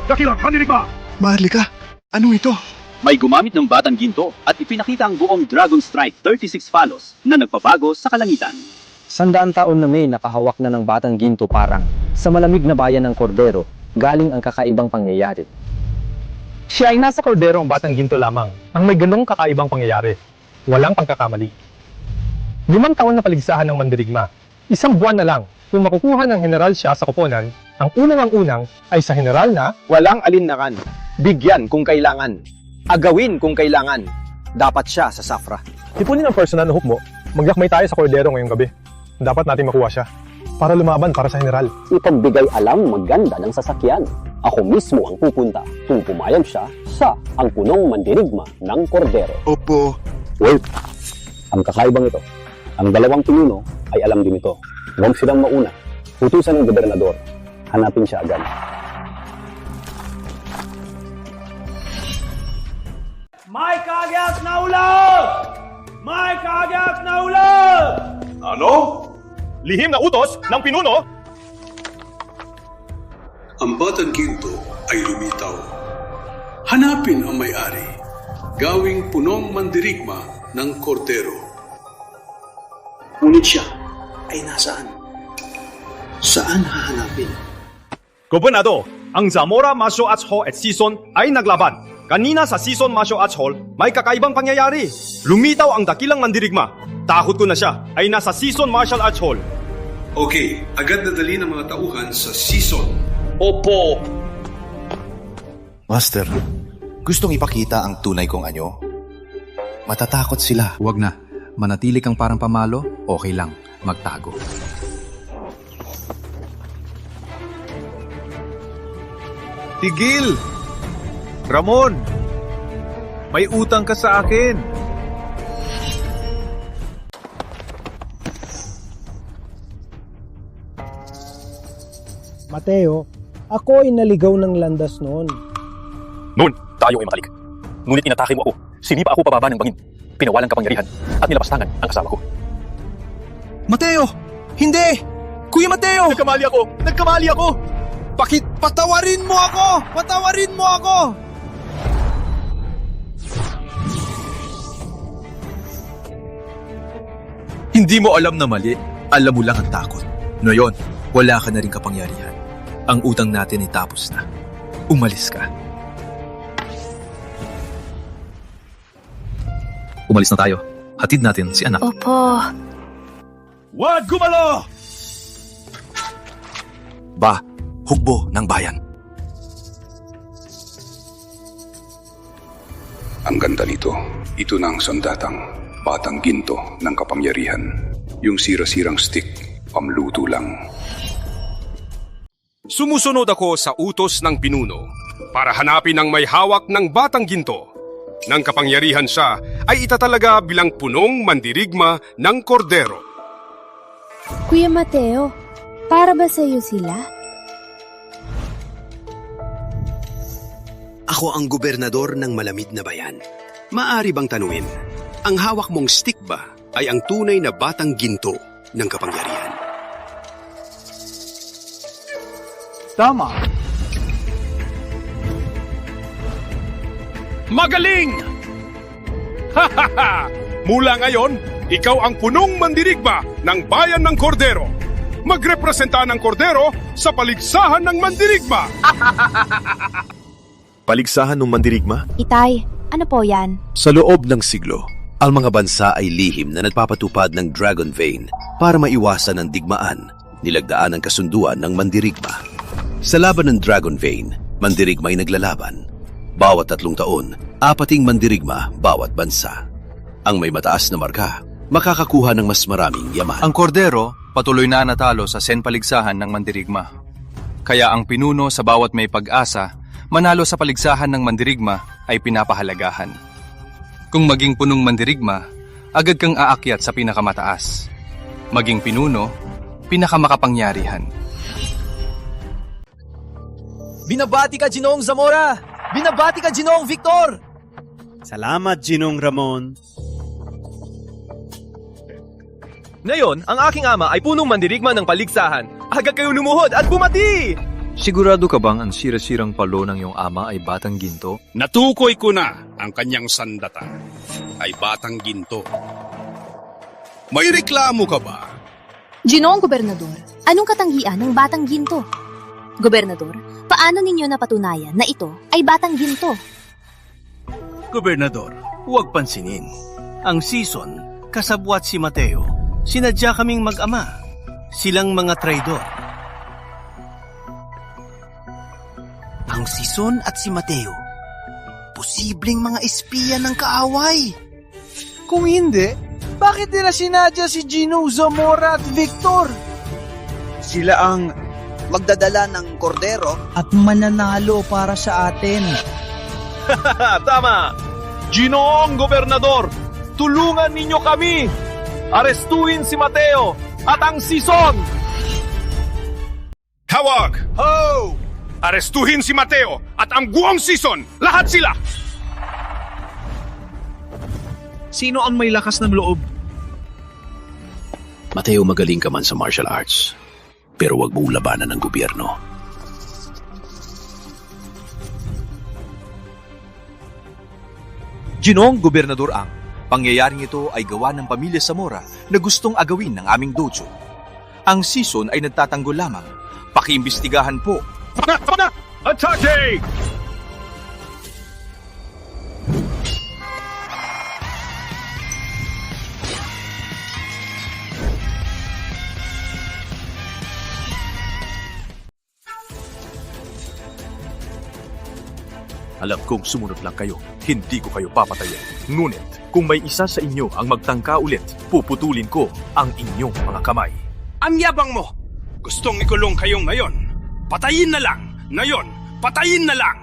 Dakilang mandirigma! Maharlika, ano ito? May gumamit ng Batang Ginto at ipinakita ang buong Dragon Strike 36 Phalos na nagpabago sa kalangitan. 100 taon na may nakahawak na ng Batang Ginto parang sa malamig na bayan ng Cordero, galing ang kakaibang pangyayari. Siya ay nasa Cordero ang Batang Ginto lamang ang may ganong kakaibang pangyayari. Walang pagkakamali. 5 taon na paligsahan ng mandirigma. 1 buwan na lang kung makukuha ng general siya sa koponan, ang unang ay sa general na Walang alinlangan. Bigyan kung kailangan. Agawin kung kailangan. Dapat siya sa Safra. tipunin ang personal na hook mo. Magyakmay tayo sa Cordero ngayong gabi. Dapat natin makuha siya para lumaban para sa general. Ipagbigay alam maganda ng sasakyan. Ako mismo ang pupunta kung pumayag siya sa ang punong mandirigma ng Cordero. Opo. Wait. Ang kakaibang ito. Ang 2 pinuno ay alam din ito. Huwag silang mauna. Utusan ng gobernador. Hanapin siya agad. May kaagyak na ulam! May kaagyak na ulam! Ano? Lihim na utos ng pinuno? Ang Batang Ginto ay lumitaw. Hanapin ang may-ari. Gawing punong mandirigma ng Cordero. Ngunit siya ay nasaan? Saan hahanapin? Gobernador, ang Zamora Martial Arts Hall at Season ay naglaban. Kanina sa Season Martial Arts Hall, may kakaibang pangyayari. Lumitaw ang dakilang mandirigma. Takot ko na siya ay nasa Season Martial Arts Hall. Okay, agad na dali ng mga tauhan sa season. Opo! Master, gustong ipakita ang tunay kong anyo? Matatakot sila. Huwag na. Manatili kang parang pamalo, okay lang. Magtago. Tigil! Ramon! May utang ka sa akin! Mateo, ako ay naligaw ng landas noon. Noon, tayo ay makalik. Ngunit inatake mo ako. Sinipa ako pababa ng bangin. Pinawalang kapangyarihan at nilapastangan ang asawa ko. Mateo! Hindi! Kuya Mateo! Nagkamali ako! Patawarin mo ako! Patawarin mo ako! Hindi mo alam na mali. Alam mo lang ang takot. Ngayon, wala ka na rin kapangyarihan. Ang utang natin ay tapos na. Umalis ka. Umalis na tayo. Hatid natin si anak. Opo. Huwag gumalo! Ba, hukbo ng bayan. Ang ganda nito. Ito na ang sandatang batang ginto ng kapangyarihan. Yung sira-sirang stick, pamluto lang. Sumusunod ako sa utos ng pinuno para hanapin ang may hawak ng batang ginto. Nang kapangyarihan siya ay itatalaga bilang punong mandirigma ng kordero. Kuya Mateo, para ba sa iyo sila? Ako ang gobernador ng malamig na bayan. Maari bang tanungin, ang hawak mong stick ba ay ang tunay na batang ginto ng kapangyarihan? Tama. Magaling! Hahaha! Mula ngayon, ikaw ang punong mandirigma ng bayan ng Kordero. Magrepresenta ng Kordero sa paligsahan ng mandirigma. Paligsahan ng mandirigma? Itay, ano po yan? Sa loob ng siglo, ang mga bansa ay lihim na nagpapatupad ng Dragon Vein para maiwasan ang digmaan, nilagdaan ang kasunduan ng mandirigma. Sa laban ng Dragon Vein, mandirigma ay naglalaban. Bawat 3 taon, 4 mandirigma bawat bansa. Ang may mataas na marka, makakakuha ng mas maraming yaman. Ang Kordero, patuloy na natalo sa senpaligsahan ng mandirigma. Kaya ang pinuno sa bawat may pag-asa, manalo sa paligsahan ng mandirigma ay pinapahalagahan. Kung maging punong mandirigma, agad kang aakyat sa pinakamataas. Maging pinuno, pinakamakapangyarihan. Binabati ka, Ginoong Zamora! Binabati ka, Ginoong Victor! Salamat, Ginoong Ramon. Ngayon, ang aking ama ay punong mandirigma ng paligsahan. Agad kayo lumuhod at bumati! Sigurado ka bang ang sira-sirang palo ng iyong ama ay batang ginto? Natukoy ko na ang kanyang sandata ay batang ginto. May reklamo ka ba? Ginoong Gobernador, anong katangian ng batang ginto? Gobernador, paano ninyo napatunayan na ito ay batang ginto? Gobernador, huwag pansinin. Ang season, kasabwat si Mateo, sinadya kaming mag-ama. Silang mga traidor. Ang Sison at si Mateo, posibleng mga espiya ng kaaway. Kung hindi, bakit nila sinadya si Gino Zamora at Victor? Sila ang magdadala ng kordero At mananalo para sa atin. Tama! Ginoong Gobernador, tulungan ninyo kami! Arestuin si Mateo at ang Sison! Tawag! Ho! Arestuhin si Mateo at ang buong Sison! Lahat sila! Sino ang may lakas ng loob? Mateo, magaling ka man sa martial arts, pero wag mong labanan ng gobyerno. Ginoong Gobernador Ang, pangyayaring ito ay gawa ng pamilya Zamora na gustong agawin ng aming dojo. Ang Sison ay nagtatanggol lamang. Pakiimbestigahan po. Atake! Alam kong sumunod lang kayo. Hindi ko kayo papatayin. Ngunit, kung may isa sa inyo ang magtangka ulit, puputulin ko ang inyong mga kamay. Ang yabang mo! Gustong ikulong kayo ngayon. Patayin na lang! Ngayon, patayin na lang!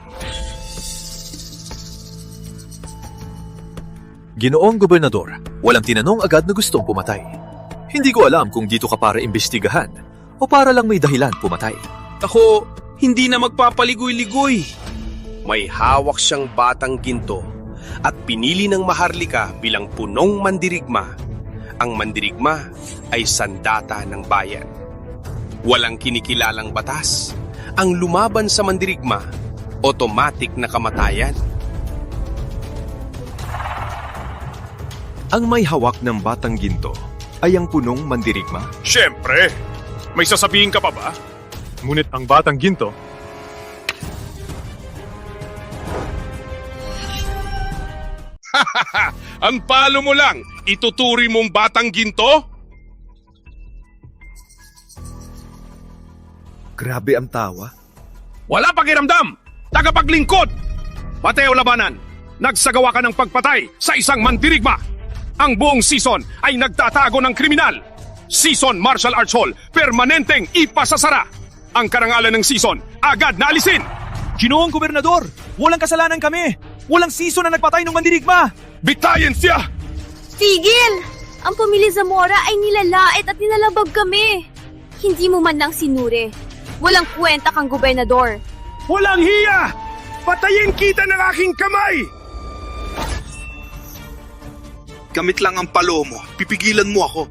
Ginoong Gobernador, walang tinanong agad na gustong pumatay. Hindi ko alam kung dito ka para imbestigahan o para lang may dahilan pumatay. Ako, hindi na magpapaligoy-ligoy. May hawak siyang batang ginto at pinili ng Maharlika bilang punong mandirigma. Ang mandirigma ay sandata ng bayan. Walang kinikilalang batas. Ang lumaban sa mandirigma, automatic na kamatayan. Ang may hawak ng batang ginto ay ang punong mandirigma? Siyempre! May sasabihin ka pa ba? Ngunit ang batang ginto Ang palo mo lang, ituturi mong batang ginto? Grabe ang tawa. Wala pakiramdam! Tagapaglingkod! Mateo Labanan, nagsagawa ka ng pagpatay sa isang mandirigma. Ang buong season ay nagtatago ng kriminal. Season Martial Arts Hall, permanenteng ipasasara. Ang karangalan ng season, agad na alisin. Ginoong Gobernador, walang kasalanan kami. Walang season na nagpatay ng mandirigma. Bitayin siya! Tigil! Ang pamilya Zamora ay nilalait at nilalabag kami. Hindi mo man lang sinuri. Walang kwenta kang gobernador. Walang hiya! Patayin kita ng aking kamay! Gamit lang ang palo mo. Pipigilan mo ako.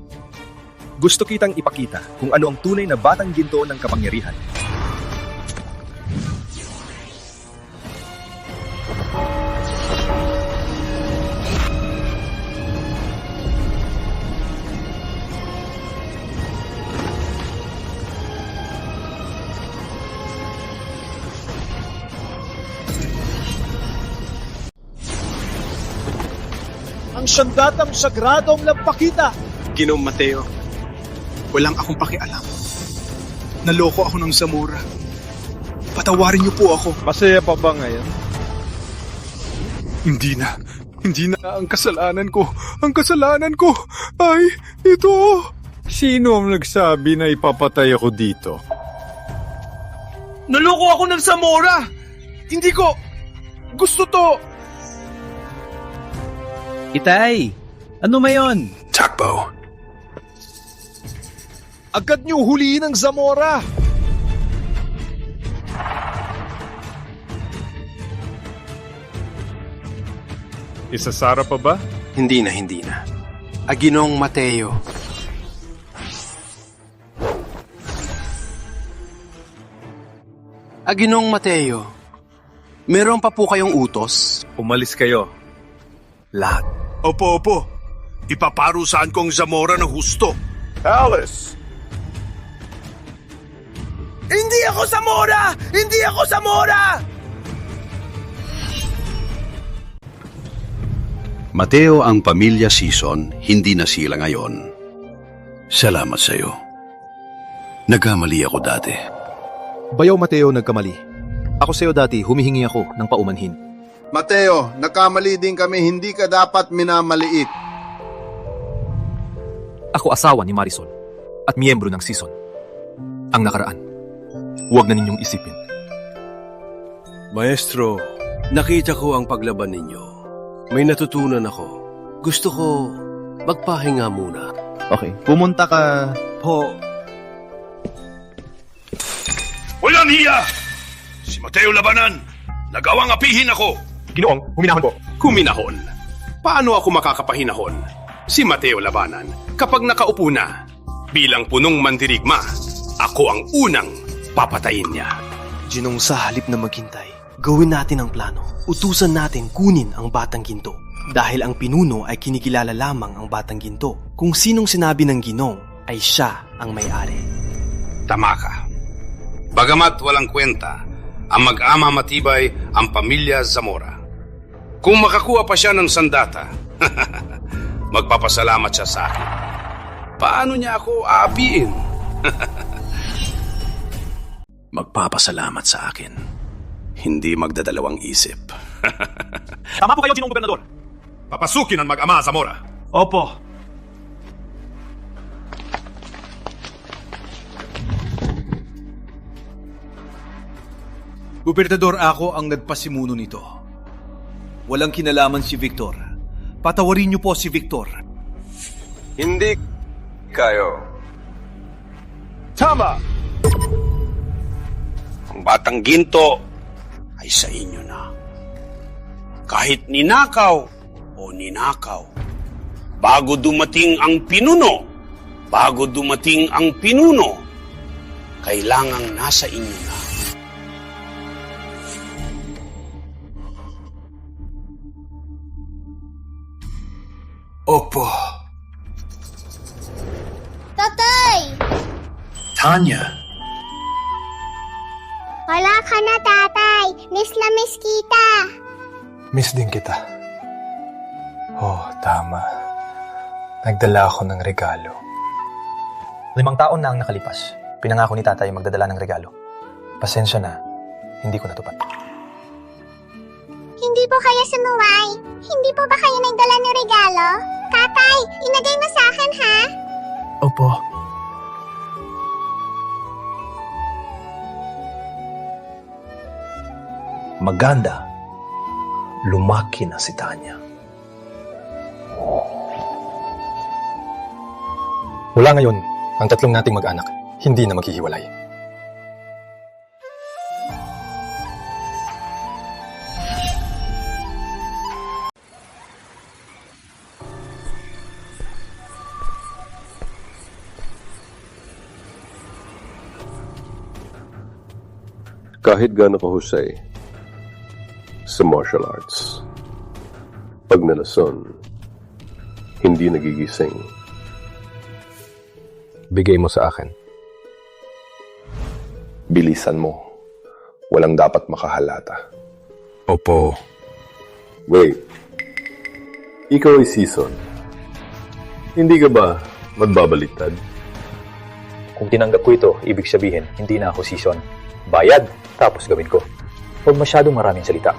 Gusto kitang ipakita kung ano ang tunay na batang ginto ng kapangyarihan. Ang sandatang sagradong lampakita. Ginoong Mateo, walang akong pakialam. Naloko ako ng Zamora. Patawarin niyo po ako. Masaya pa ba ngayon? Hindi na ang kasalanan ko. Ang kasalanan ko ay ito. Sino ang nagsabi na ipapatay ako dito? Naloko ako ng Zamora. Hindi ko gusto to. Itay, ano mayon? Takbo. Agad niyo huliin ang Zamora. Isasara pa ba? Hindi na. Ginoong Mateo. Ginoong Mateo, meron pa po kayong utos? Umalis kayo. Lahat. Opo. Ipaparusahan ko ang Zamora ng husto. Alice! Hindi ako Zamora! Mateo, ang pamilya Sison, hindi na sila ngayon. Salamat sa iyo. Nagkamali ako dati. Bayaw Mateo, nagkamali. Ako sa'yo dati, humihingi ako ng paumanhin. Mateo, nakamali din kami, hindi ka dapat minamaliit. Ako asawa ni Marisol at miyembro ng season. Ang nakaraan, huwag na ninyong isipin. Maestro, nakita ko ang paglaban ninyo. May natutunan ako. Gusto ko magpahinga muna. Okay, pumunta ka po. Walang hiya! Si Mateo Labanan, nagawang apihin ako. Ginoong, huminahon po. Huminahon? Paano ako makakapahinahon? Si Mateo Labanan, kapag nakaupo na, bilang punong mandirigma, ako ang unang papatayin niya. Ginong, sa halip na maghintay, gawin natin ang plano. Utusan natin kunin ang batang ginto. Dahil ang pinuno ay kinikilala lamang ang batang ginto. Kung sinong sinabi ng Ginong ay siya ang may-ari. Tama ka. Bagamat walang kwenta, ang mag-ama matibay ang pamilya Zamora. Kung makakuha pa siya ng sandata, magpapasalamat siya sa akin. Paano niya ako aapiin? Magpapasalamat sa akin. Hindi magdadalawang isip. Tama po kayo, Ginong Gobernador. Papasukin ang mag-ama, Zamora. Opo. Gobernador, ako ang nagpasimuno nito. Walang kinalaman si Victor. Patawarin niyo po si Victor. Hindi kayo. Tama! Ang Batang Ginto ay sa inyo na. Kahit ninakaw o ninakaw, bago dumating ang pinuno, kailangang nasa inyo na. Opo. Tatay! Tanya. Wala ka na, tatay. Miss na miss kita. Miss din kita. Oh, tama. Nagdala ako ng regalo. 5 taon na ang nakalipas. Pinangako ni tatay magdadala ng regalo. Pasensya na, hindi ko natupad. Hindi po kayo sumuway. Hindi po ba kayo nagdala ng regalo? Tatay, inagay mo sa akin, ha? Opo. Maganda. Lumaki na si Tanya. Mula ngayon, ang 3 nating mag-anak, hindi na maghihiwalay. Kahit gaano kahusay sa martial arts, pag nalason, hindi nagigising. Bigay mo sa akin. Bilisan mo. Walang dapat makahalata. Opo. Wait. Ikaw ay season. Hindi ka ba magbabaliktad? Kung tinanggap ko ito, ibig sabihin, hindi na ako season. Bayad, tapos gawin ko. Huwag masyadong maraming salita.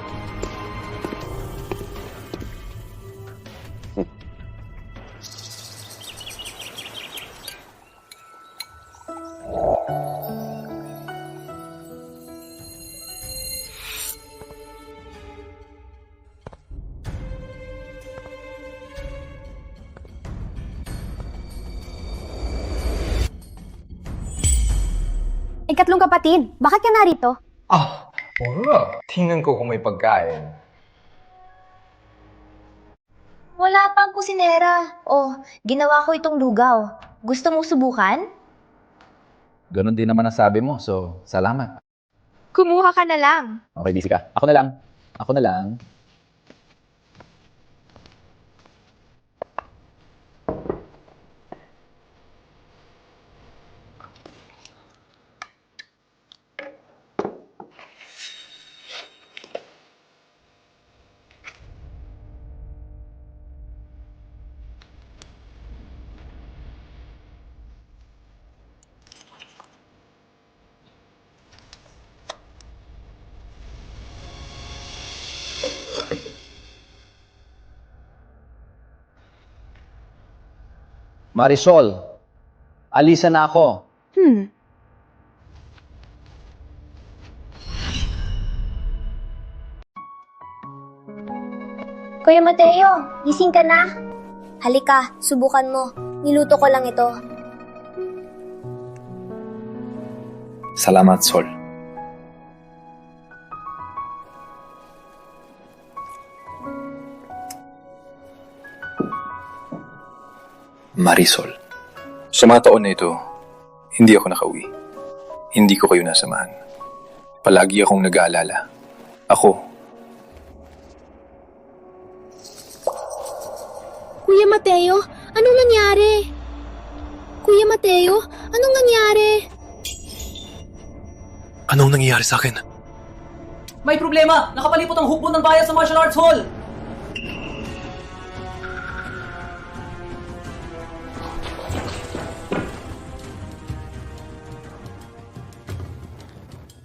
Ikatlong kapatid, bakit ka narito? Wala. Tingnan ko kung may pagkain. Wala pang kusinera. Ginawa ko itong lugaw. Gusto mo subukan? Ganon din naman ang sabi mo, so salamat. Kumuha ka na lang. Okay, busy ka. Ako na lang. Marisol, alisan na ako. Kuya Mateo, gising ka na? Halika, subukan mo. Niluto ko lang ito. Salamat, Sol. Marisol. Sa mga taon na ito, hindi ako nakauwi. Hindi ko kayo nasamahan. Palagi akong nag-aalala. Ako. Kuya Mateo, anong nangyari? Kuya Mateo, anong nangyari? Anong nangyayari sa akin? May problema! Nakapalipot ang hukbo ng bayan sa martial arts hall!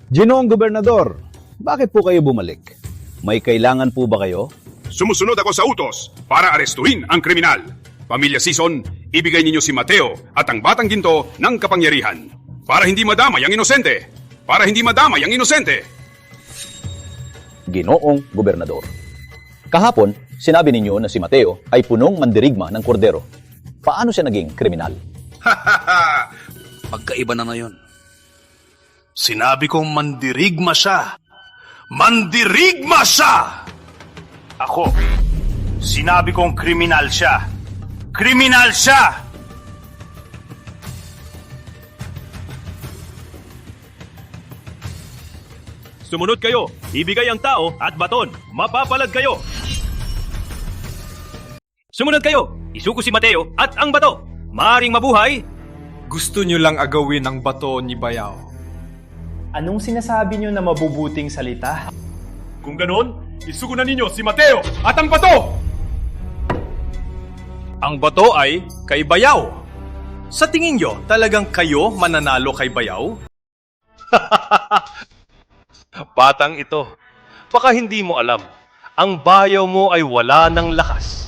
Ginoong Gobernador, bakit po kayo bumalik? May kailangan po ba kayo? Sumusunod ako sa utos para arestuhin ang kriminal. Pamilya Sison, ibigay ninyo si Mateo at ang Batang Ginto ng kapangyarihan. Para hindi madamay ang inosente. Para hindi madamay ang inosente. Ginoong Gobernador. Kahapon, sinabi ninyo na si Mateo ay punong mandirigma ng kordero. Paano siya naging kriminal? Pagkaiba na ngayon. Sinabi kong mandirigma siya. Mandirigma siya! Ako, sinabi kong kriminal siya. Kriminal siya! Sumunod kayo, ibigay ang tao at baton, mapapalad kayo. Sumunod kayo, isuko si Mateo at ang bato, maaring mabuhay. Gusto nyo lang agawin ang bato ni Bayaw. Anong sinasabi nyo na mabubuting salita? Kung ganoon, isuko na ninyo si Mateo at ang bato! Ang bato ay kay Bayaw. Sa tingin nyo, talagang kayo mananalo kay Bayaw? Batang ito, baka hindi mo alam, ang bayaw mo ay wala ng lakas.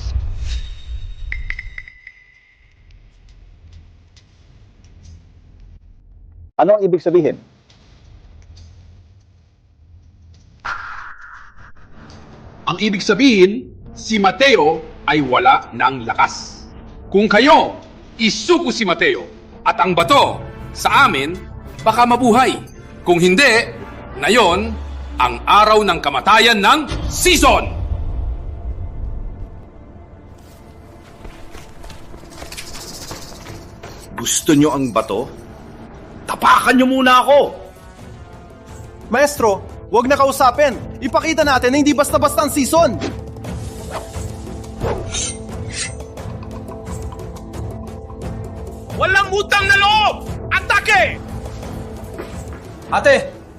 Ano ang ibig sabihin? Ang ibig sabihin, si Mateo ay wala ng lakas. Kung kayo, isuko si Mateo at ang bato sa amin, baka mabuhay. Kung hindi, ngayon, ang araw ng kamatayan ng Sison! Gusto nyo ang bato? Tapakan nyo muna ako! Maestro, huwag na kausapin. Ipakita natin na hindi basta-basta ang Sison. Walang utang na loob! Atake! Ate!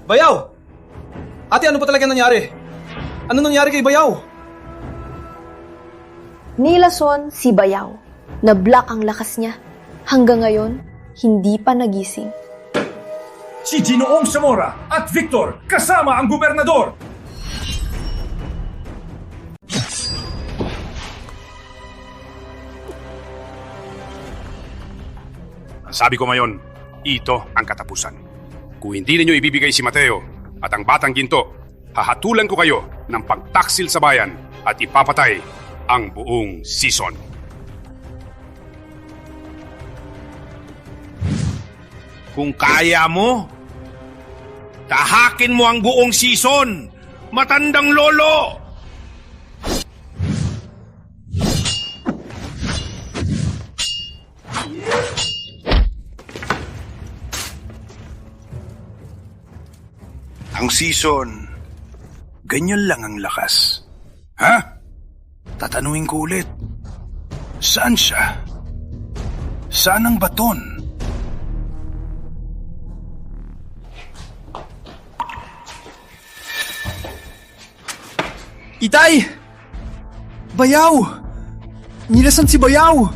Bayaw! Ate, ano pa talaga nangyari? Ano nangyari kay Bayaw? Nilason si Bayaw. Na-block ang lakas niya. Hanggang ngayon, hindi pa nagising. Si Ginoong Zamora at Victor kasama ang gobernador! Sabi ko ngayon, ito ang katapusan. Kung hindi ninyo ibibigay si Mateo at ang Batang Ginto, hahatulan ko kayo ng pagtaksil sa bayan at ipapatay ang buong Sison. Kung kaya mo, tahakin mo ang buong Sison, matandang lolo! Ang Sison, ganyan lang ang lakas. Ha? Tatanungin ko ulit. Saan siya? Saan ang baton? Itay! Bayaw! Nilasan si Bayaw!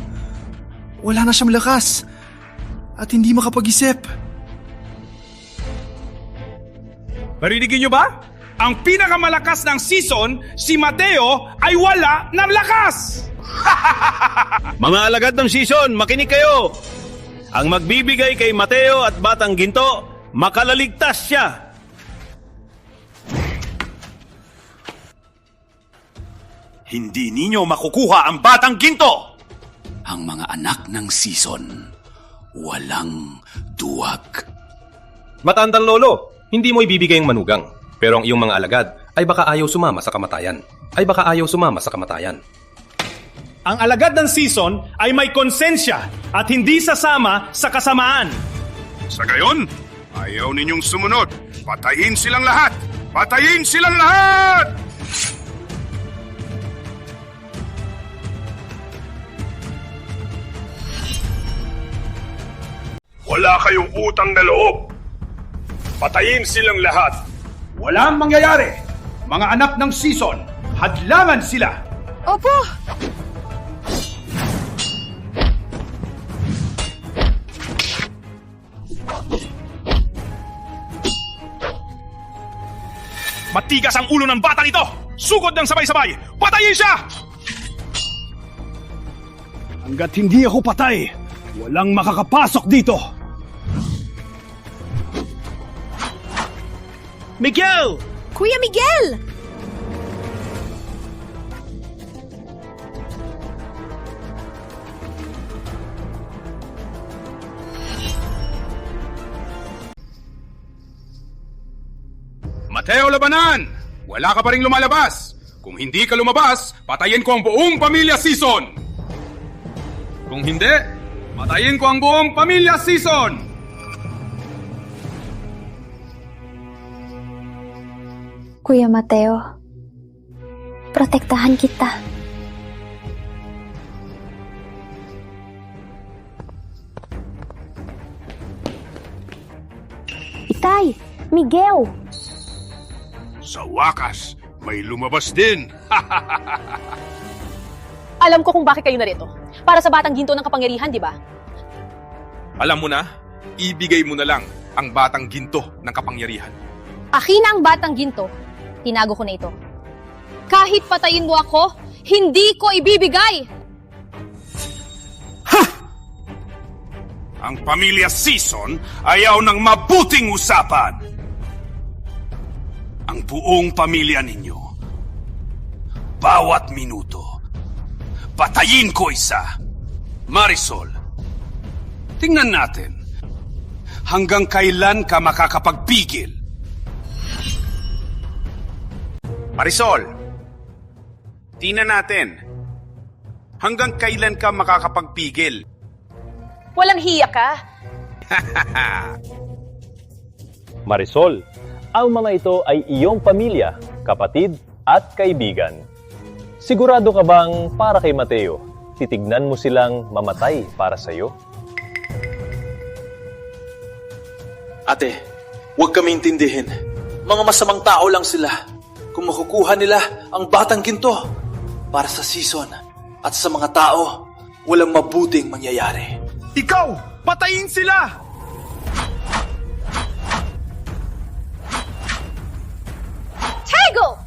Wala na siyang lakas. At hindi makapag-isip. Parinigin nyo ba? Ang pinakamalakas ng Sison, si Mateo, ay wala ng lakas! Mga alagad ng Sison, makinig kayo! Ang magbibigay kay Mateo at Batang Ginto, makalaligtas siya! Hindi ninyo makukuha ang Batang Ginto! Ang mga anak ng Sison, walang duwag. Matandang lolo, hindi mo ibibigay ang manugang. Pero ang iyong mga alagad ay baka ayaw sumama sa kamatayan. Ang alagad ng Sison ay may konsensya at hindi sasama sa kasamaan. Sa gayon, ayaw ninyong sumunod. Patayin silang lahat! Patayin silang lahat! Wala kayong utang na loob. Patayin silang lahat. Walang mangyayari. Mga anak ng Sison, hadlangan sila. Opo! Matigas ang ulo ng batang ito! Sugod ng sabay-sabay! Patayin siya! Hanggat hindi ako patay, walang makakapasok dito! Miguel! Kuya Miguel! Mateo Labanan! Wala ka pa rin lumalabas! Kung hindi ka lumabas, patayin ko ang buong pamilya Season! Kung hindi, patayin ko ang buong pamilya Season! Kuya Mateo, protektahan kita. Itay! Miguel! Sa wakas, may lumabas din! Alam ko kung bakit kayo narito. Para sa batang ginto ng kapangyarihan, di ba? Alam mo na, ibigay mo na lang ang batang ginto ng kapangyarihan. Akin na ang batang ginto. Tinago ko na ito. Kahit patayin mo ako, hindi ko ibibigay! Ang pamilya Season ayaw ng mabuting usapan. Ang buong pamilya ninyo, bawat minuto, patayin ko isa. Marisol, tingnan natin hanggang kailan ka makakapagpigil. Marisol, tingnan natin hanggang kailan ka makakapagpigil. Walang hiya ka. Marisol, ang mga ito ay iyong pamilya, kapatid at kaibigan. Sigurado ka bang para kay Mateo, titignan mo silang mamatay para sa'yo? Ate, huwag kami intindihin. Mga masamang tao lang sila. Kung makukuha nila ang batang ginto para sa Season at sa mga tao, walang mabuting mangyayari. Ikaw! Patayin sila! Tego!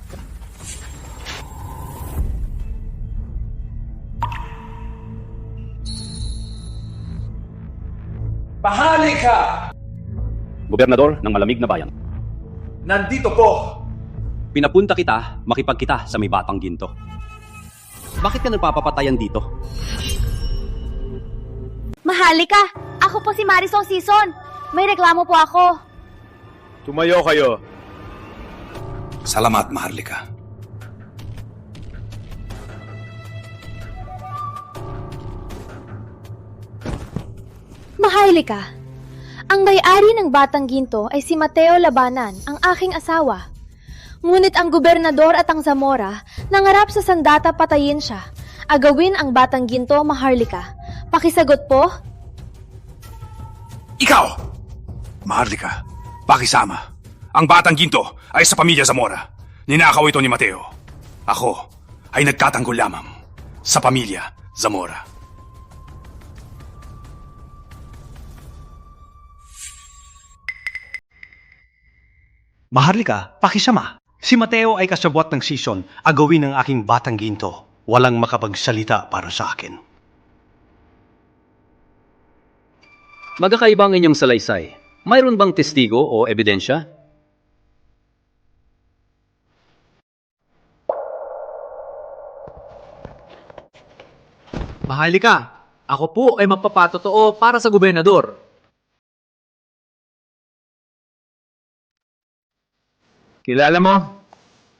Bahali ka! Gobernador ng malamig na bayan. Nandito po! Pinapunta kita, makipagkita sa may batang ginto. Bakit ka nagpapapatayan dito? Mahalika! Ako po si Marisol Season. May reklamo po ako. Tumayo kayo. Salamat, Maharlika. Maharlika, ang may-ari ng Batang Ginto ay si Mateo Labanan, ang aking asawa. Ngunit ang gobernador at ang Zamora nangarap sa sandata patayin siya. Agawin ang Batang Ginto, Maharlika. Pakisagot po? Ikaw! Maharlika, pakisama. Ang batang ginto ay sa pamilya Zamora. Ninakaw ito ni Mateo. Ako ay nagtatanggol lamang sa pamilya Zamora. Maharlika, pakisama. Si Mateo ay kasabwat ng Season. Agawin ng aking batang ginto. Walang makapagsalita para sa akin. Magkakaiba ang inyong salaysay. Mayroon bang testigo o ebidensya? Maharlika, ako po ay magpapatotoo para sa gobernador. Kilala mo?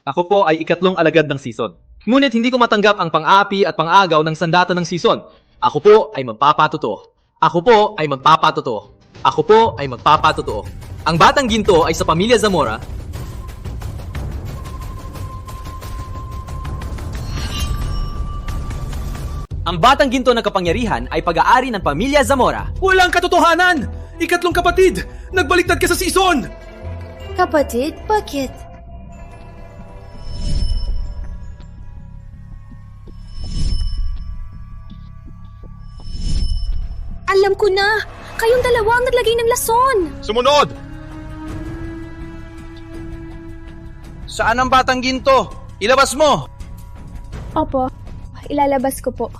Ako po ay ikatlong alagad ng Season. Ngunit hindi ko matanggap ang pang-api at pang-agaw ng sandata ng Season. Ako po ay magpapatotoo. Ako po ay magpapatotoo. Ako po ay magpapatotoo. Ang batang ginto ay sa pamilya Zamora. Ang batang ginto ng kapangyarihan ay pag-aari ng pamilya Zamora. Walang katotohanan! Ikatlong kapatid! Nagbaliktad ka sa Season! Kapatid, bakit? Alam ko na! Kayong dalawa ang naglagay ng lason! Sumunod! Saan ang batang ginto? Ilabas mo! Opo, ilalabas ko po.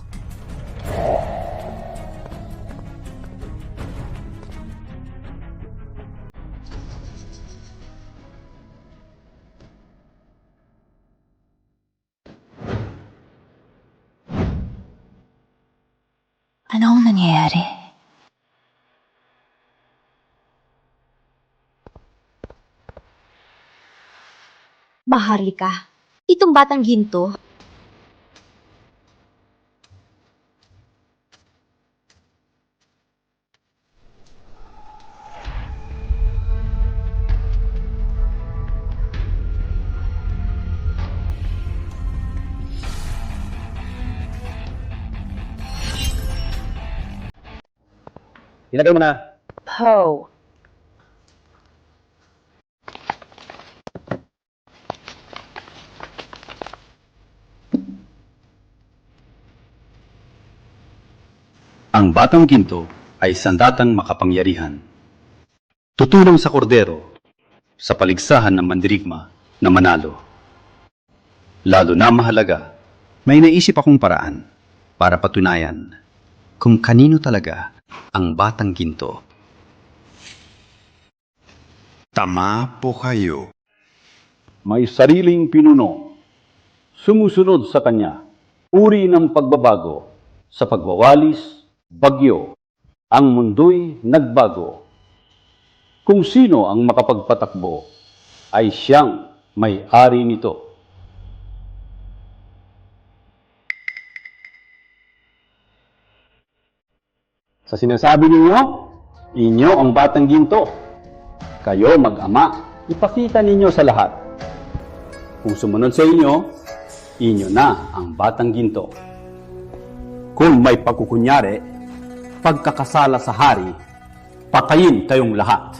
Anong nangyayari? Maharlika, itong batang ginto, Ilagay mo na. Poe. Ang batang ginto ay sandatang makapangyarihan. Tutulong sa kordero sa paligsahan ng mandirigma na manalo. Lalo na mahalaga, may naisip akong paraan para patunayan kung kanino talaga ang batang ginto. Tama po kayo. May sariling pinuno. Sumusunod sa kanya. Uri ng pagbabago. Sa pagwawalis, bagyo. Ang mundo'y nagbago. Kung sino ang makapagpatakbo, ay siyang may-ari nito. Sa sinasabi ninyo, inyo ang batang ginto. Kayo mag-ama, ipakita ninyo sa lahat. Kung sumunod sa inyo, inyo na ang batang ginto. Kung may pagkukunyari, pagkakasala sa hari, patayin kayong lahat.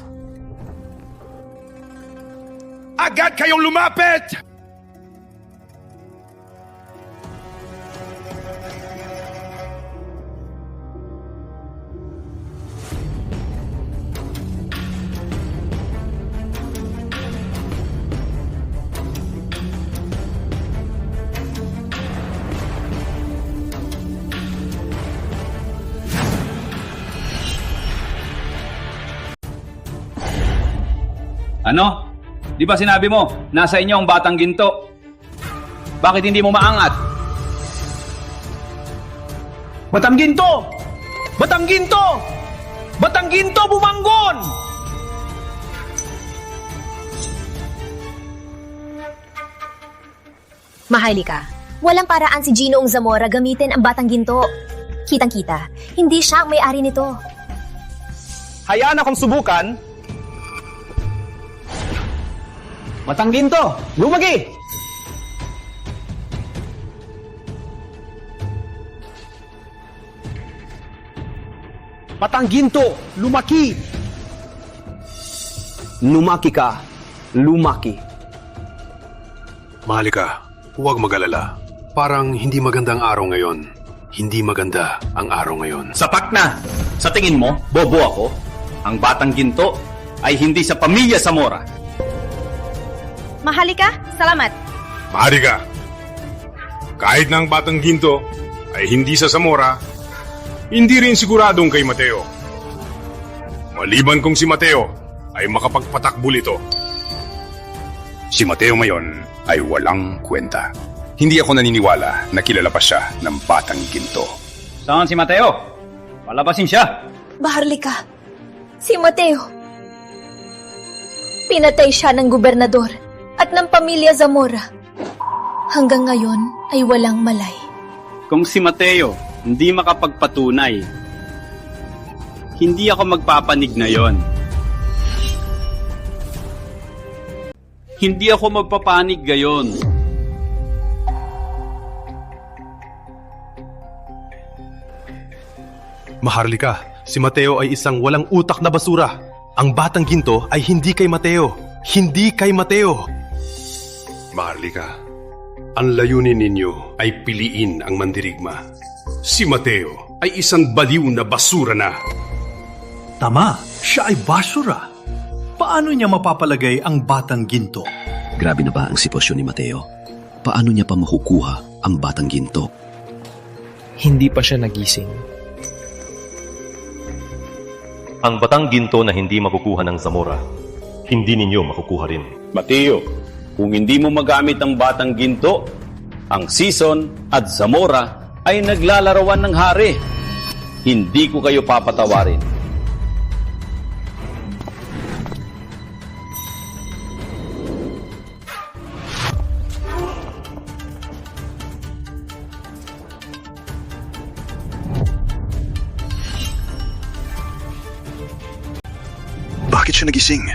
Agad kayong lumapit! Ano? Di ba sinabi mo, nasa inyo ang batang ginto? Bakit hindi mo maangat? Batang ginto! Batang ginto! Batang ginto, bumanggon! Maharlika, walang paraan si Ginoong Zamora gamitin ang batang ginto. Kitang-kita, hindi siya ang may-ari nito. Hayaan akong subukan. Batang ginto, lumagi! Batang ginto, lumaki! Lumaki ka, lumaki. Mahalika, huwag mag-alala. Parang hindi magandang araw ngayon. Hindi maganda ang araw ngayon. Sapat na! Sa tingin mo, bobo ako? Ang batang ginto ay hindi sa pamilya Zamora. Maharlika, salamat. Maharlika, kahit na ang batang ginto ay hindi sa Zamora, hindi rin siguradong kay Mateo. Maliban kung si Mateo ay makapagpatakbo ito. Si Mateo ngayon ay walang kwenta. Hindi ako naniniwala na kilala pa siya ng batang ginto. Saan si Mateo? Palabasin siya! Maharlika, si Mateo. Pinatay siya ng gobernador at ng pamilya Zamora. Hanggang ngayon ay walang malay. Kung si Mateo hindi makapagpatunay, hindi ako magpapanig na yon. Hindi ako magpapanig gayon. Maharlika, si Mateo ay isang walang utak na basura. Ang batang ginto ay hindi kay Mateo. Hindi kay Mateo. Maharlika, ang layunin ninyo ay piliin ang mandirigma. Si Mateo ay isang baliw na basura na. Tama, siya ay basura. Paano niya mapapalagay ang batang ginto? Grabe na ba ang sitwasyon ni Mateo? paano niya pa makukuha ang Batang Ginto? Hindi pa siya nagising. Ang Batang Ginto na hindi makukuha ng Zamora, hindi ninyo makukuha rin. Mateo, kung hindi mo magamit ang Batang Ginto, ang Season at Zamora ay naglalarawan ng hari. Hindi ko kayo papatawarin. Bakit siya nagising?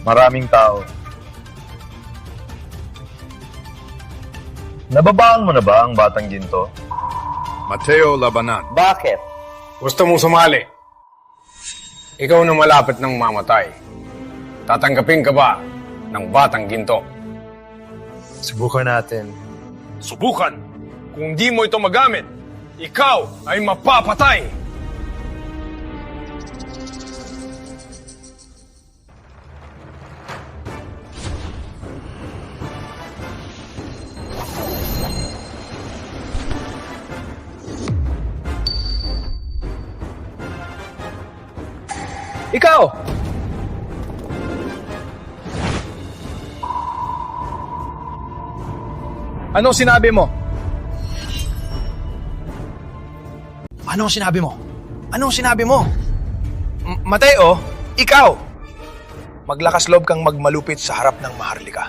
Maraming tao. Nababaan mo na ba ang Batang Ginto? Mateo Labanan. Bakit? Gusto mong sumali? Ikaw na malapit ng mamatay. Tatanggapin ka ba ng Batang Ginto? Subukan natin. Subukan! Kung di mo ito magamit, ikaw ay mapapatay! Ikaw! Anong sinabi mo? Anong sinabi mo? Anong sinabi mo? Mateo, ikaw! Maglakas loob kang magmalupit sa harap ng Maharlika.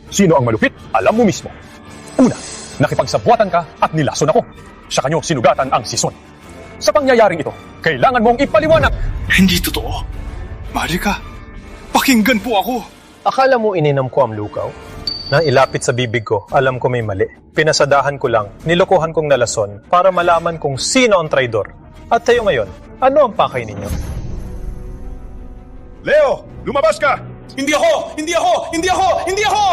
Sino ang malupit? Alam mo mismo. Una, nakipagsabuatan ka at nilason ako. Sa kanyo sinugatan ang Season. Sa pangyayaring ito, kailangan mong ipaliwanag. Hindi totoo. Maharlika, pakinggan po ako. Akala mo ininom ko ang lukaw? Nang ilapit sa bibig ko, alam ko may mali. Pinasadahan ko lang, nilokohan kong nalason para malaman kung sino ang traidor. At tayo ngayon, ano ang pakay ninyo? Leo, lumabas ka! Hindi ako! Hindi ako! Hindi ako! Hindi ako!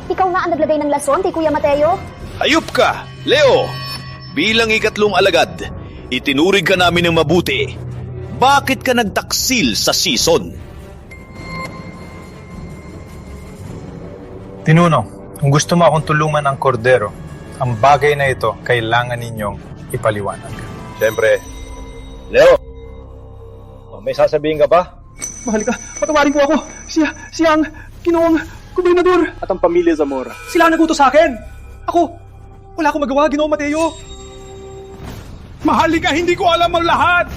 Ikaw nga ang naglagay ng lason kay Kuya Mateo? Hayop ka, Leo! Bilang ikatlong alagad, itinuring ka namin ng mabuti. Bakit ka nagtaksil sa Season? Pinuno, kung gusto mo akong tulungan ang kordero, ang bagay na ito kailangan ninyong ipaliwanag. Siyempre. Leo! May sasabihin ka ba? Maharlika, patawarin po ako. Siya ang kinuwang gobernador. At ang pamilya Zamora. Sila ang nagutos sa akin. Ako, wala akong magawa, Ginoong Mateo. Maharlika, hindi ko alam ang lahat!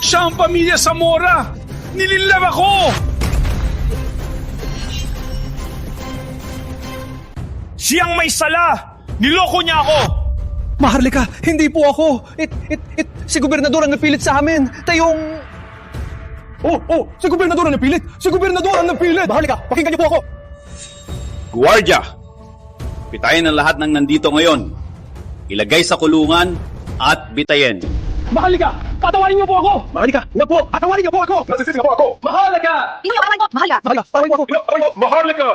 Siya ang pamilya Zamora! Nililab ako! Siyang may sala! Niloko niya ako! Maharlika, hindi po ako. Si gobernador ang napilit sa amin. Tayong... Si gobernador ang napilit! Si gobernador ang napilit! Maharlika, pakinggan niyo po ako! Guardia! Pitayin ang lahat ng nandito ngayon. Ilagay sa kulungan at bitayin. Maharlika, patawarin niyo po ako! Maharlika, na po! Patawarin niyo po ako! Nasisisi na po ako! Maharlika! Hindi ako Maharlika! Maharlika, patawarin niyo ako! Maharlika!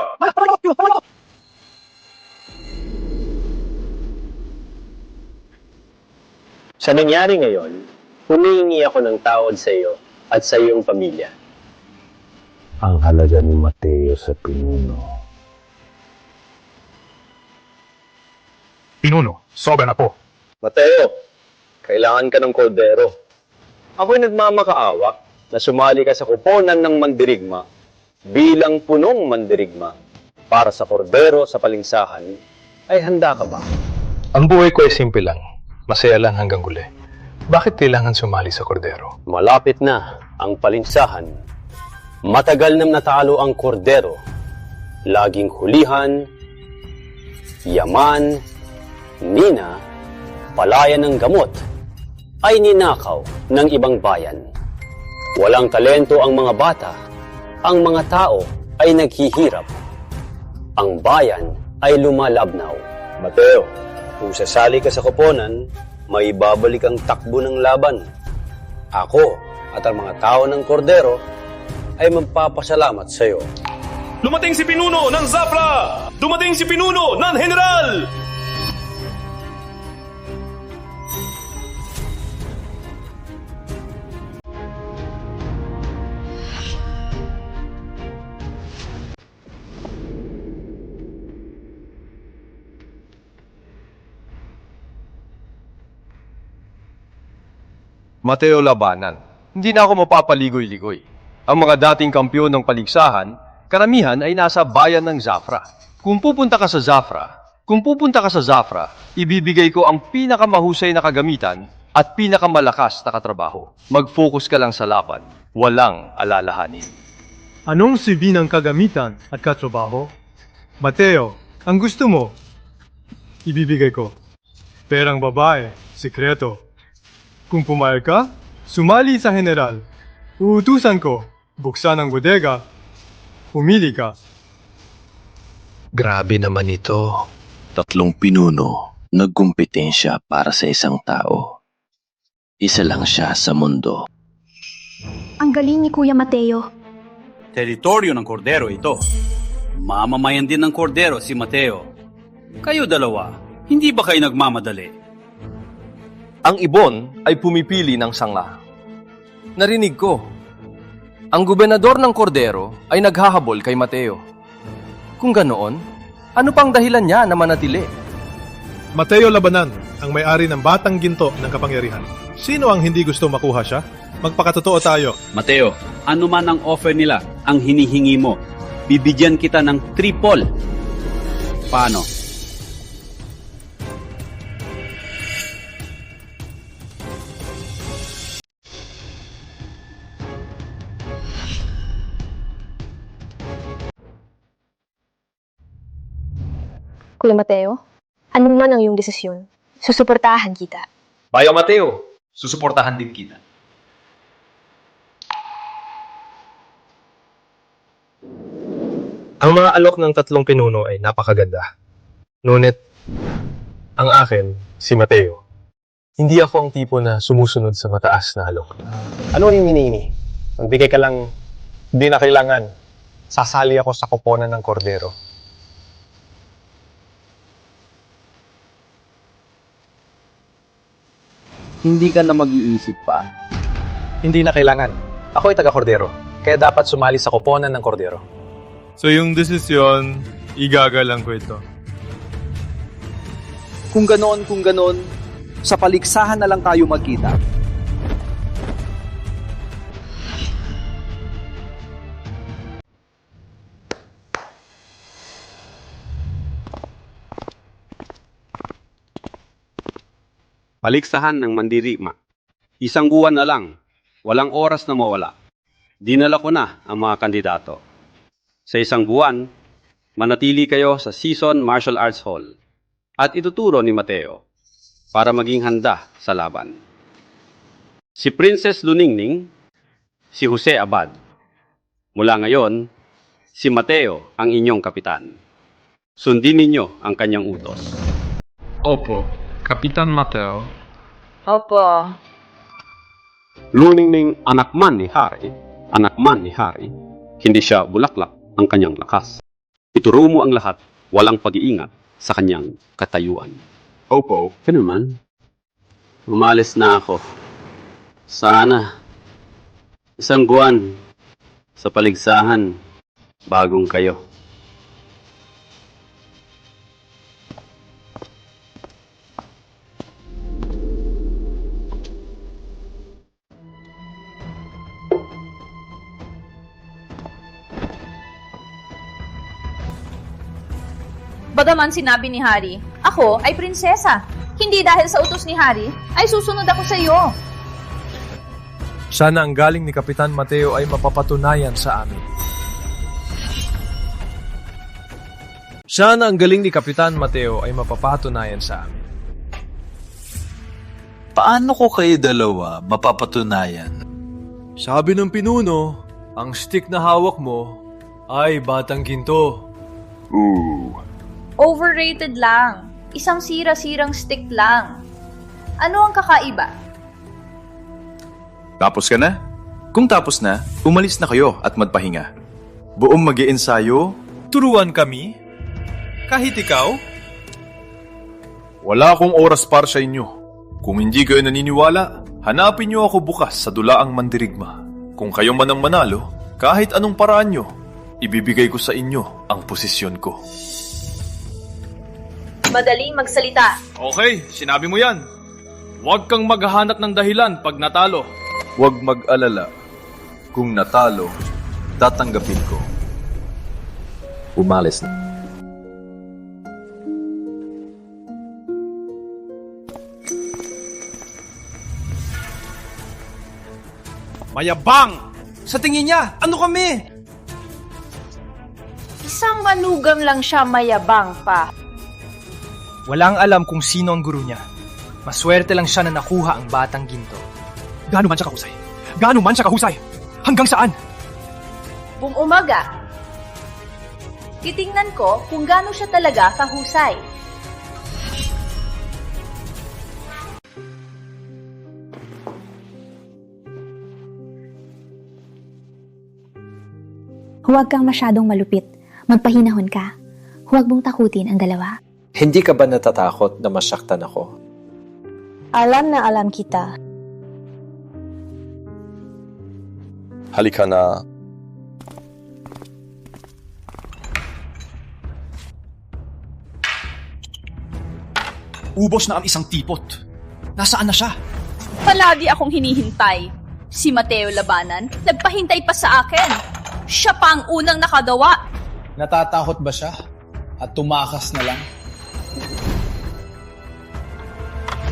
Sa nangyari ngayon, humihingi ako ng tawad sa iyo at sa iyong pamilya. Ang halaga ni Mateo sa pinuno. Pinuno, sobra na po. Mateo, kailangan ka ng kordero. Ako'y nagmamakaawa na sumali ka sa kuponan ng mandirigma bilang punong mandirigma para sa kordero sa palinsahan. Ay handa ka ba? Ang buhay ko ay simple lang. Masaya lang hanggang huli. Bakit kailangan sumali sa kordero? Malapit na ang palinsahan. Matagal nang natalo ang kordero. Laging hulihan, yaman, nina, palayan ng gamot, ay ninakaw ng ibang bayan. Walang talento ang mga bata. Ang mga tao ay naghihirap. Ang bayan ay lumalabnaw. Mateo, kung sasali ka sa koponan, may babalik ang takbo ng laban. Ako at ang mga tao ng kordero ay magpapasalamat sa iyo. Dumating si Pinuno ng Zafra! Dumating si Pinuno ng General! Mateo Labanan. Hindi na ako mapapaligoy-ligoy. Ang mga dating kampyon ng paligsahan, karamihan ay nasa bayan ng Zafra. Kung pupunta ka sa Zafra, ibibigay ko ang pinakamahusay na kagamitan at pinakamalakas na katrabaho. Mag-focus ka lang sa laban, walang alalahanin. Anong sibi ng kagamitan at katrabaho? Mateo, ang gusto mo, ibibigay ko. Perang babae, sikreto. Kung pumayag ka, sumali sa general. Uutusan ko, buksan ang bodega, pumili ka. Grabe naman ito. 3 pinuno nagkumpetensya para sa isang tao. Isa lang siya sa mundo. Ang galing ni Kuya Mateo. Teritoryo ng kordero ito. Mamamayan din ng kordero si Mateo. Kayo dalawa, hindi ba kayo nagmamadali? Ang ibon ay pumipili ng sanga. Narinig ko, ang gobernador ng kordero ay naghahabol kay Mateo. Kung ganoon, ano pang dahilan niya na manatili? Mateo Labanan, ang may-ari ng Batang Ginto ng kapangyarihan. Sino ang hindi gusto makuha siya? Magpakatotoo tayo. Mateo, ano man ang offer nila, ang hinihingi mo, bibigyan kita ng triple. Paano? Kuya Mateo, ano man ang iyong desisyon, susuportahan kita. Bayo Mateo, susuportahan din kita. Ang mga alok ng 3 pinuno ay napakaganda. Ngunit, ang akin, si Mateo. Hindi ako ang tipo na sumusunod sa mataas na alok. Ano yung minini? Magbigay ka lang, hindi na kailangan. Sasali ako sa koponan ng kordero. Hindi ka na mag-iisip pa. Hindi na kailangan. Ako ay taga-kordero, kaya dapat sumali sa koponan ng kordero. So yung desisyon, igagalang ko ito. Kung ganoon, sa paligsahan na lang tayo magkita. Paligsahan ng mandirigma. 1 buwan na lang, walang oras na mawala. Dinala ko na ang mga kandidato. Sa 1 buwan, manatili kayo sa Season Martial Arts Hall at ituturo ni Mateo para maging handa sa laban. Si Princess Luningning, si Jose Abad. Mula ngayon, si Mateo ang inyong kapitan. Sundin ninyo ang kanyang utos. Opo, Kapitan Mateo. Opo. Luningning anak man ni Hari, hindi siya bulaklak ang kanyang lakas. Ituro mo ang lahat, walang pag-iingat sa kanyang katayuan. Opo. Kaya naman, umalis na ako. Sana, 1 buwan sa paligsahan, bagong kayo. Bagaman sinabi ni Hari, ako ay prinsesa. Hindi dahil sa utos ni Hari, ay susunod ako sa iyo. Sana ang galing ni Kapitan Mateo ay mapapatunayan sa amin. Sana ang galing ni Kapitan Mateo ay mapapatunayan sa amin. Paano ko kayo dalawa mapapatunayan? Sabi ng pinuno, ang stick na hawak mo ay Batang Ginto. Overrated lang. Isang sira-sirang stick lang. Ano ang kakaiba? Tapos ka na? Kung tapos na, umalis na kayo at magpahinga. Buong mag-iensayo, Turuan kami? Kahit ikaw? wala akong oras para sa inyo. Kung hindi kayo naniniwala, hanapin niyo ako bukas sa Dulaang Mandirigma. Kung kayo man ang manalo, kahit anong paraan nyo, ibibigay ko sa inyo ang posisyon ko. Madaling magsalita. Okay, sinabi mo yan. Huwag kang maghahanap ng dahilan pag natalo. Huwag mag-alala. Kung natalo, tatanggapin ko. Umalis na. Mayabang! Sa tingin niya, ano kami? Isang manugang lang siya, mayabang pa. Walang alam kung sino ang guru niya. Maswerte lang siya na nakuha ang batang ginto. Gaano man siya kahusay? Gaano man siya kahusay? Hanggang saan? Buong umaga. Titingnan ko kung gaano siya talaga kahusay. Huwag kang masyadong malupit. Magpahinahon ka. Huwag mong takutin ang dalawa. Hindi ka ba natatakot na masaktan ako? Alam na alam kita. Halika na. Ubos na ang isang tipot. Nasaan na siya? Palagi akong hinihintay. Si Mateo Labanan, nagpahintay pa sa akin. Siya pa ang unang nakagawa. Natatakot ba siya? At tumakas na lang?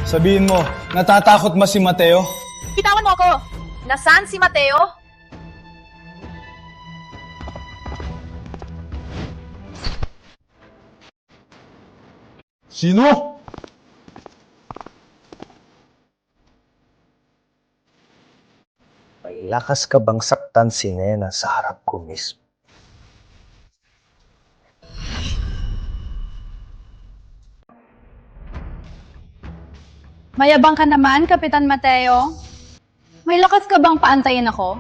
Sabihin mo, natatakot ba si Mateo? Bitawan mo ako! Nasaan si Mateo? Sino? May lakas ka bang saktan si Nena sa harap ko mismo? Mayabang ka naman, Kapitan Mateo. May lakas ka bang paantayin ako?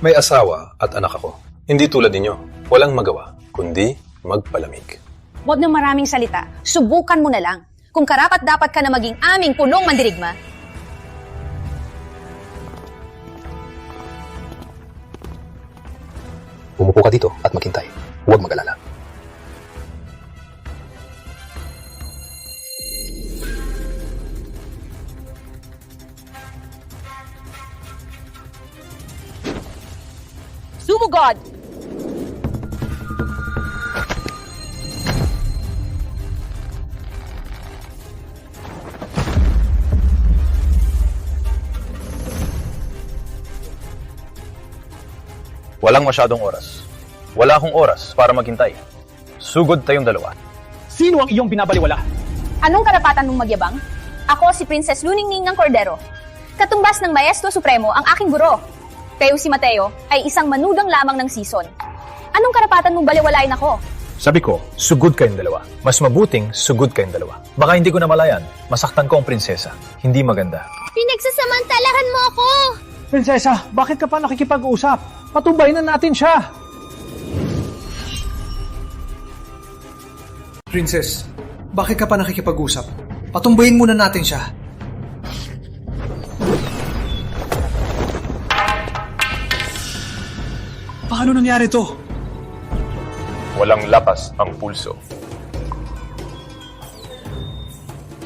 May asawa at anak ako. Hindi tulad ninyo. Walang magawa, kundi magpalamig. Huwag na maraming salita. Subukan mo na lang. Kung karapat-dapat ka na maging aming punong mandirigma. Umupo ka dito at maghintay. Huwag mag-alala. Sumugod! Walang masyadong oras. Wala akong oras para maghintay. Sugod tayong dalawa. Sino ang iyong binabaliwala? Anong karapatan mong magyabang? Ako si Princess Luningning ng Cordero. Katumbas ng Maestro Supremo ang aking guro. Pero si Mateo ay isang manugang lamang ng season. Anong karapatan mong baliwalain ako? Sabi ko, sugod kayong dalawa. Mas mabuting sugod kayong dalawa. Baka hindi ko namalayan. Masaktan ko ang prinsesa. Hindi maganda. Pinagsasamantalahan mo ako! Prinsesa, bakit ka pa nakikipag-usap? Patubayin na natin siya! Princess, bakit ka pa nakikipag-usap? Patumbayin muna natin siya. Paano nangyari to? Walang lakas ang pulso.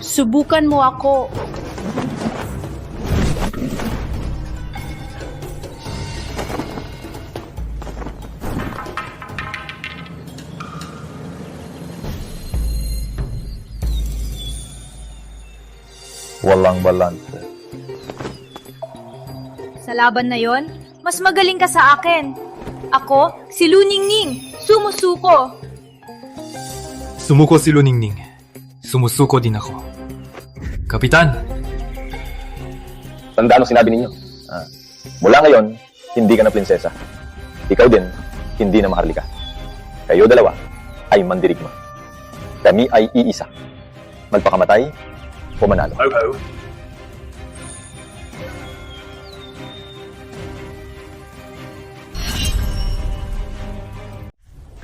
Subukan mo ako. Walang balanse. Sa laban na yon, mas magaling ka sa akin. Ako, si Luningning, sumusuko. Sumuko si Luningning. Sumusuko din ako. Kapitan! Tandaan ang sinabi ninyo. Mula ngayon, hindi ka na prinsesa. Ikaw din, hindi na maharlika. Kayo dalawa ay mandirigma. Kami ay iisa. Magpakamatay o manalo.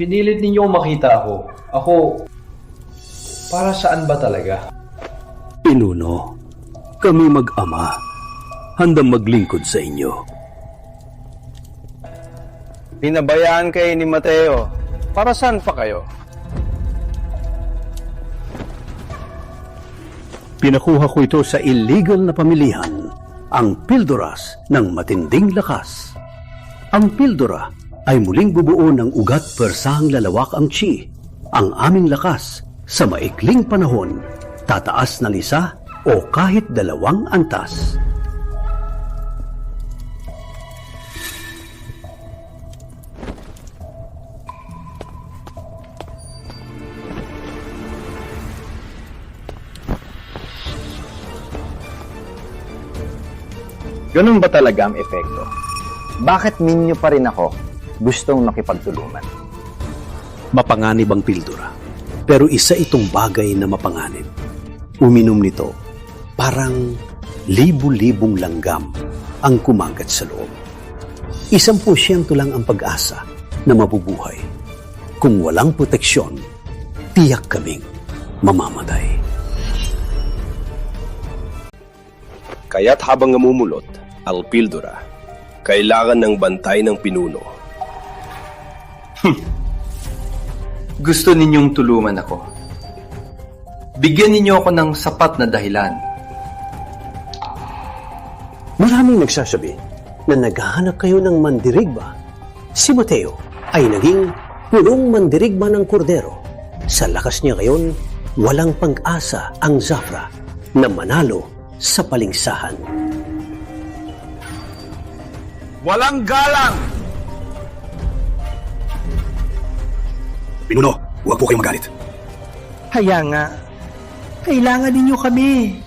Pinilit ninyong makita ako. Ako, para saan ba talaga? Pinuno, kami mag-ama. Handang maglingkod sa inyo. Pinabayaan kayo ni Mateo. Para saan pa kayo? Pinakuha ko ito sa illegal na pamilihan, ang Pildoras ng matinding lakas. Ang Pildora ay muling bubuo ng ugat persahang lalawak ang chi. Ang aming lakas sa maikling panahon, tataas na 1 o kahit 2 antas. Ganun ba talaga ang epekto? Bakit ninyo pa rin ako gustong makipagtulungan? Mapanganib ang Pildora, pero isa itong bagay na mapanganib. Uminom nito, parang libu-libong langgam ang kumagat sa loob. 1% lang ang pag-asa na mabubuhay. Kung walang proteksyon, tiyak kaming mamamatay. Kaya't habang namumulot ang Pildora, kailangan ng bantay ng pinuno. Gusto ninyong tulungan ako. Bigyan ninyo ako ng sapat na dahilan. Maraming nagsasabi na naghahanap kayo ng mandirigma. Si Mateo ay naging punong mandirigma ng kordero. Sa lakas niya ngayon, walang pag-asa ang Zafra na manalo sa paligsahan. Walang galang! Pinuno, huwag po kayong magalit. Kaya nga, kailangan ninyo kami.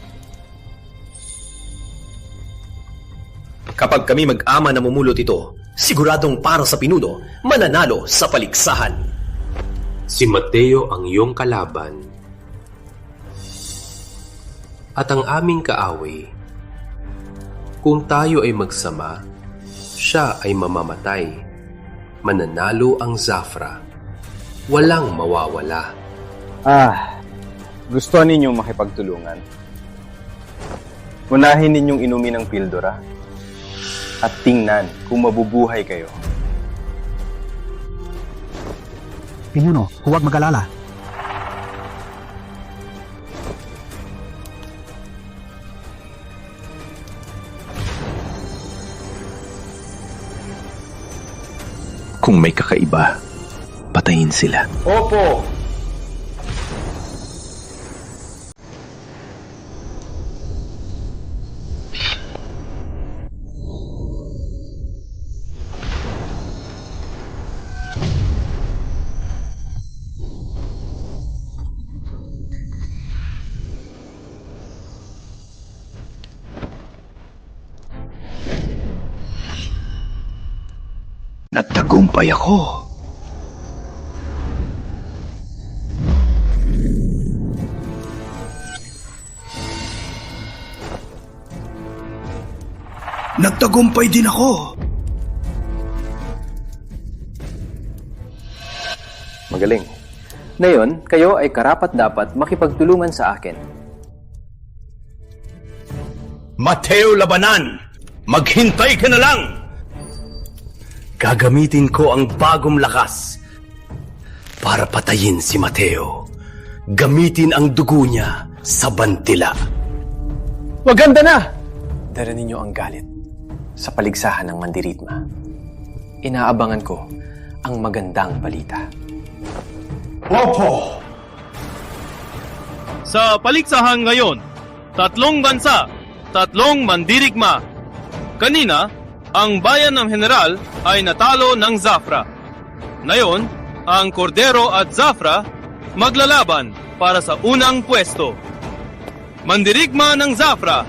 Kapag kami mag-ama na mumulot ito, siguradong para sa pinuno, mananalo sa paligsahan. Si Mateo ang iyong kalaban at ang aming kaaway. Kung tayo ay magsama, siya ay mamamatay. Mananalo ang Zafra. Walang mawawala. Gusto ninyong makipagtulungan? Unahin ninyong inumin ang Pildora at tingnan kung mabubuhay kayo. Pinuno, huwag mag-alala. Kung may kakaiba, patayin sila. Opo! Nagtagumpay ako. Nagtagumpay din ako. Magaling. Ngayon, kayo ay karapat-dapat makipagtulungan sa akin. Mateo Labanan, maghintay ka na lang! Gagamitin ko ang bagong lakas para patayin si Mateo. Gamitin ang dugo niya sa bantila. Maganda na! Dala ninyo ang galit sa paligsahan ng Mandiritma. Inaabangan ko ang magandang balita. Opo! Sa paligsahan ngayon, 3 bansa, 3 mandirigma. Kanina, ang bayan ng General ay natalo ng Zafra. Ngayon, ang Cordero at Zafra maglalaban para sa unang pwesto. Mandirigma ng Zafra,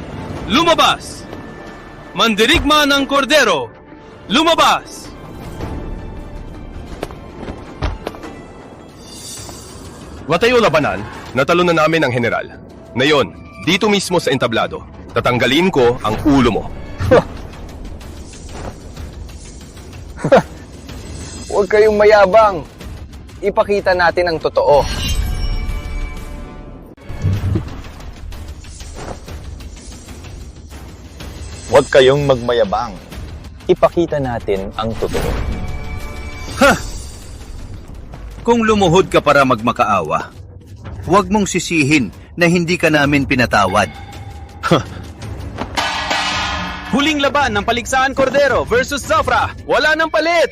lumabas! Mandirigma ng Cordero, lumabas! Mateo Labanan, natalo na namin ang general. Ngayon, dito mismo sa entablado, tatanggalin ko ang ulo mo. Huwag kayong mayabang. Ipakita natin ang totoo. Huwag kayong magmayabang. Ipakita natin ang totoo. Kung lumuhod ka para magmakaawa, huwag mong sisihin na hindi ka namin pinatawad. Huling laban ng Paligsahan Cordero versus Zafra. Wala nang palit!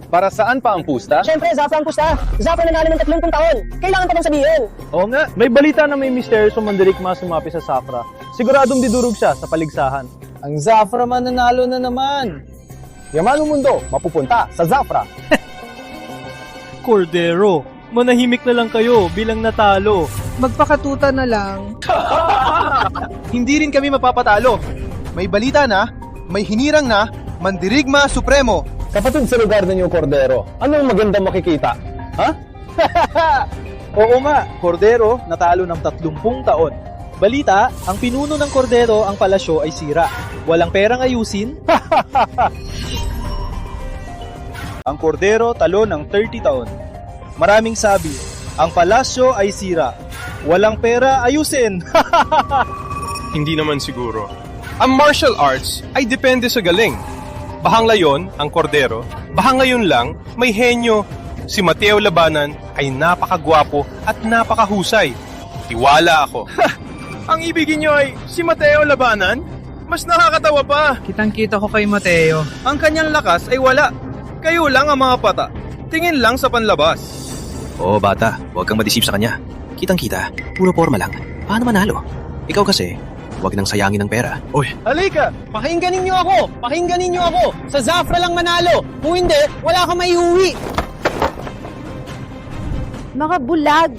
Para saan pa ang pusta? Siyempre, Zafra ang pusta. Zafra nanalo ng 30 taon. Kailangan pa bang sabihin? Oo nga. May balita na may misteryo mandirigma sumapi sa Zafra. Siguradong didurog siya sa paligsahan. Ang Zafra mananalo na naman. Yaman ng mundo, mapupunta sa Zafra. Cordero, manahimik na lang kayo bilang natalo. Magpakatuta na lang. Hindi rin kami mapapatalo. May balita na, may hinirang na, Mandirigma Supremo. Kapatid sa lugar ninyo, Cordero, anong maganda makikita? Ha? Oo nga, Cordero natalo ng 30 taon. Balita, ang pinuno ng Cordero ang palasyo ay sira. Walang perang ayusin. Ang Cordero talo ng 30 taon. Maraming sabi, ang palasyo ay sira. Walang pera ayusin. Hindi naman siguro. Ang martial arts ay depende sa galing. Bahang layon, ang Cordero, bahang ngayon lang, may henyo. Si Mateo Labanan ay napakagwapo at napakahusay. Tiwala ako. Ang ibigin nyo ay si Mateo Labanan? Mas nakakatawa pa. Kitang-kita ko kay Mateo. Ang kanyang lakas ay wala. Kayo lang ang mga pata. Tingin lang sa panlabas. Oo, bata. Huwag kang madisip sa kanya. Kitang-kita, puro forma lang. Paano manalo? Ikaw kasi, huwag nang sayangin ng pera. Uy, Halika, pakinggan ninyo ako. Pakinggan ninyo ako. Sa Zafra lang manalo. Kung hindi, wala kang maiuwi. Mga bulag.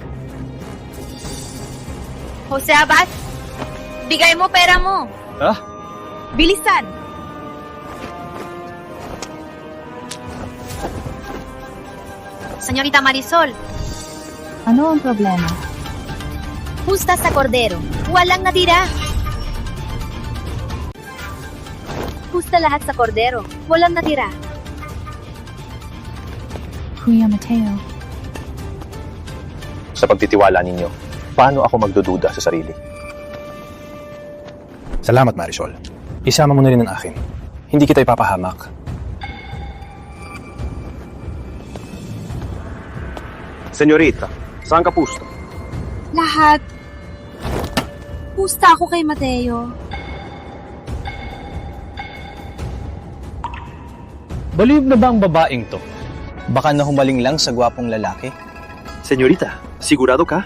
Jose Abad, bigay mo pera mo. Ha? Bilisan. Senyorita Marisol, Ano ang problema? pusta sa Cordero. Walang natira. Pusta lahat sa Cordero. Walang natira. Kuya Mateo. Sa pagtitiwala ninyo, paano ako magdududa sa sarili? Salamat, Marisol. Isama mo na rin ang akin. Hindi kita ipapahamak. Senyorita, saan ka pusto? Lahat. Pusta ako kay Mateo. Baliw na ba ang babaeng to? Baka nahumaling lang sa gwapong lalaki? Senyorita, sigurado ka?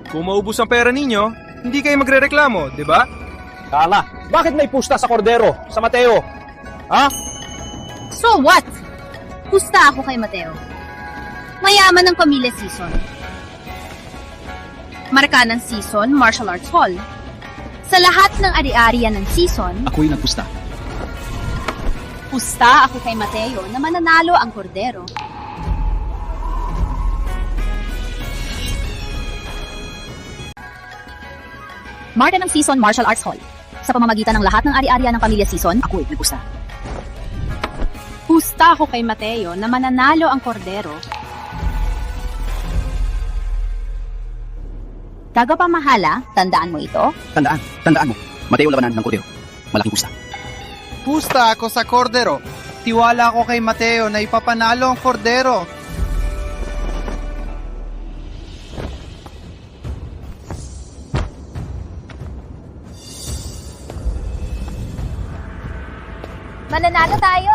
Kung maubos ang pera ninyo, hindi kayo magrereklamo, di ba? Tama. Bakit may pusta sa Cordero, sa Mateo? Ha? So what? Pusta ako kay Mateo. Mayaman ng pamilya Season. Marka ng Season, Martial Arts Hall. Sa lahat ng ari-arian ng Season, Ako'y nagpusta. pusta ako kay Mateo na mananalo ang Cordero. Marka ng Season, Martial Arts Hall. Sa pamamagitan ng lahat ng ari-arian ng pamilya Season, ako'y nagpusta. Pusta ako kay Mateo na mananalo ang Cordero. Tagapamahala, tandaan mo ito? Tandaan mo. Mateo Labanan ng Cordero. Malaking pusta. Pusta ako sa Cordero. Tiwala ako kay Mateo na ipapanalo ang Cordero. Mananalo tayo!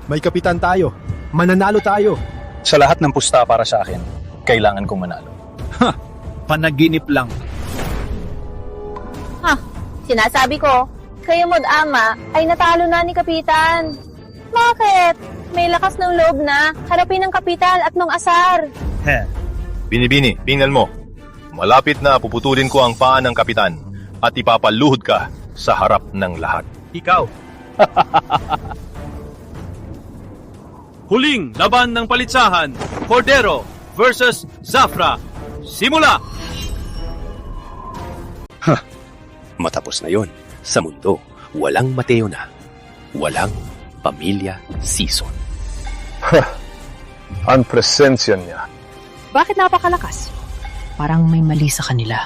May kapitan tayo. Mananalo tayo. Sa lahat ng pusta para sa akin, kailangan kong manalo. Panaginip lang. Sinasabi ko, kayo mod-ama ay natalo na ni Kapitan. Bakit? May lakas ng loob na harapin ng kapital at ng asar. Binibini, tingnan mo. Malapit na puputulin ko ang paa ng kapitan at ipapaluhod ka sa harap ng lahat. Ikaw. Huling laban ng palitsahan, Cordero versus Zafra. Simula! Matapos na yon, sa mundo, walang Mateo na. Walang pamilya Season. Ang presensya niya. Bakit napakalakas? Parang may mali sa kanila.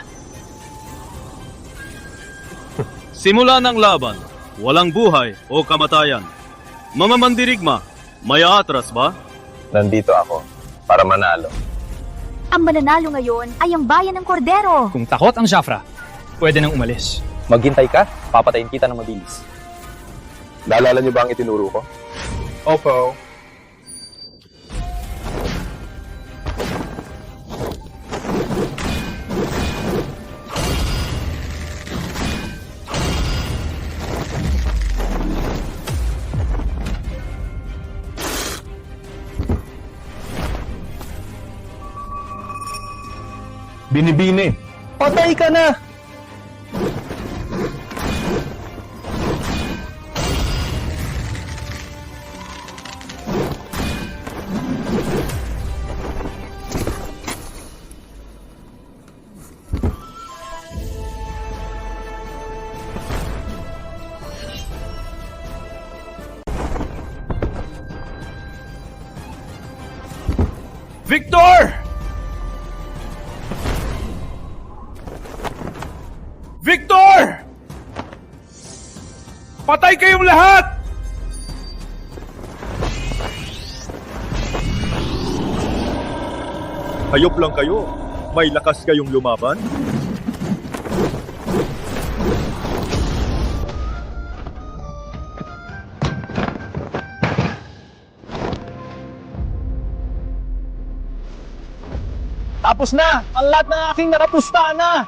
Simula ng laban, walang buhay o kamatayan. Mga mandirigma, may aatras ba? Nandito ako para manalo. Ang mananalo ngayon ay ang bayan ng Cordero. Kung takot ang Jafra, pwede nang umalis. Maghintay ka, papatayin kita ng mabilis. Naalala niyo ba ang itinuro ko? Opo. Binibini. Patay ka na! Victor! Victor! Patay kayong lahat! Hayop lang kayo. May lakas kayong lumaban? Tapos na! Ang lahat ng aking nakapusta na!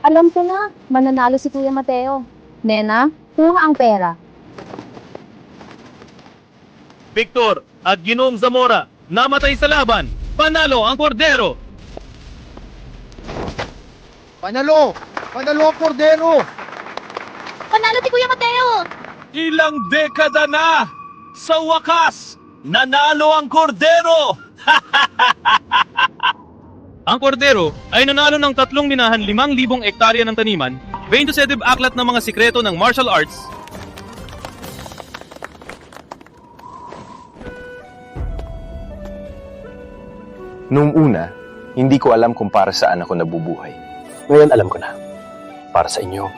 Alam ko na, mananalo si Kuya Mateo. Nena, kuha ang pera. Victor at Ginoong Zamora, namatay sa laban. Panalo ang Cordero. Panalo! Panalo ang Cordero! Panalo si Kuya Mateo! Ilang dekada na! Sa wakas, nanalo ang Cordero! Ang Cordero ay nanalo ng 3 minahan 5,000 ektarya ng taniman, 27 aklat ng mga sikreto ng martial arts, Noong una, hindi ko alam kung para saan ako nabubuhay. Ngayon alam ko na. Para sa inyo,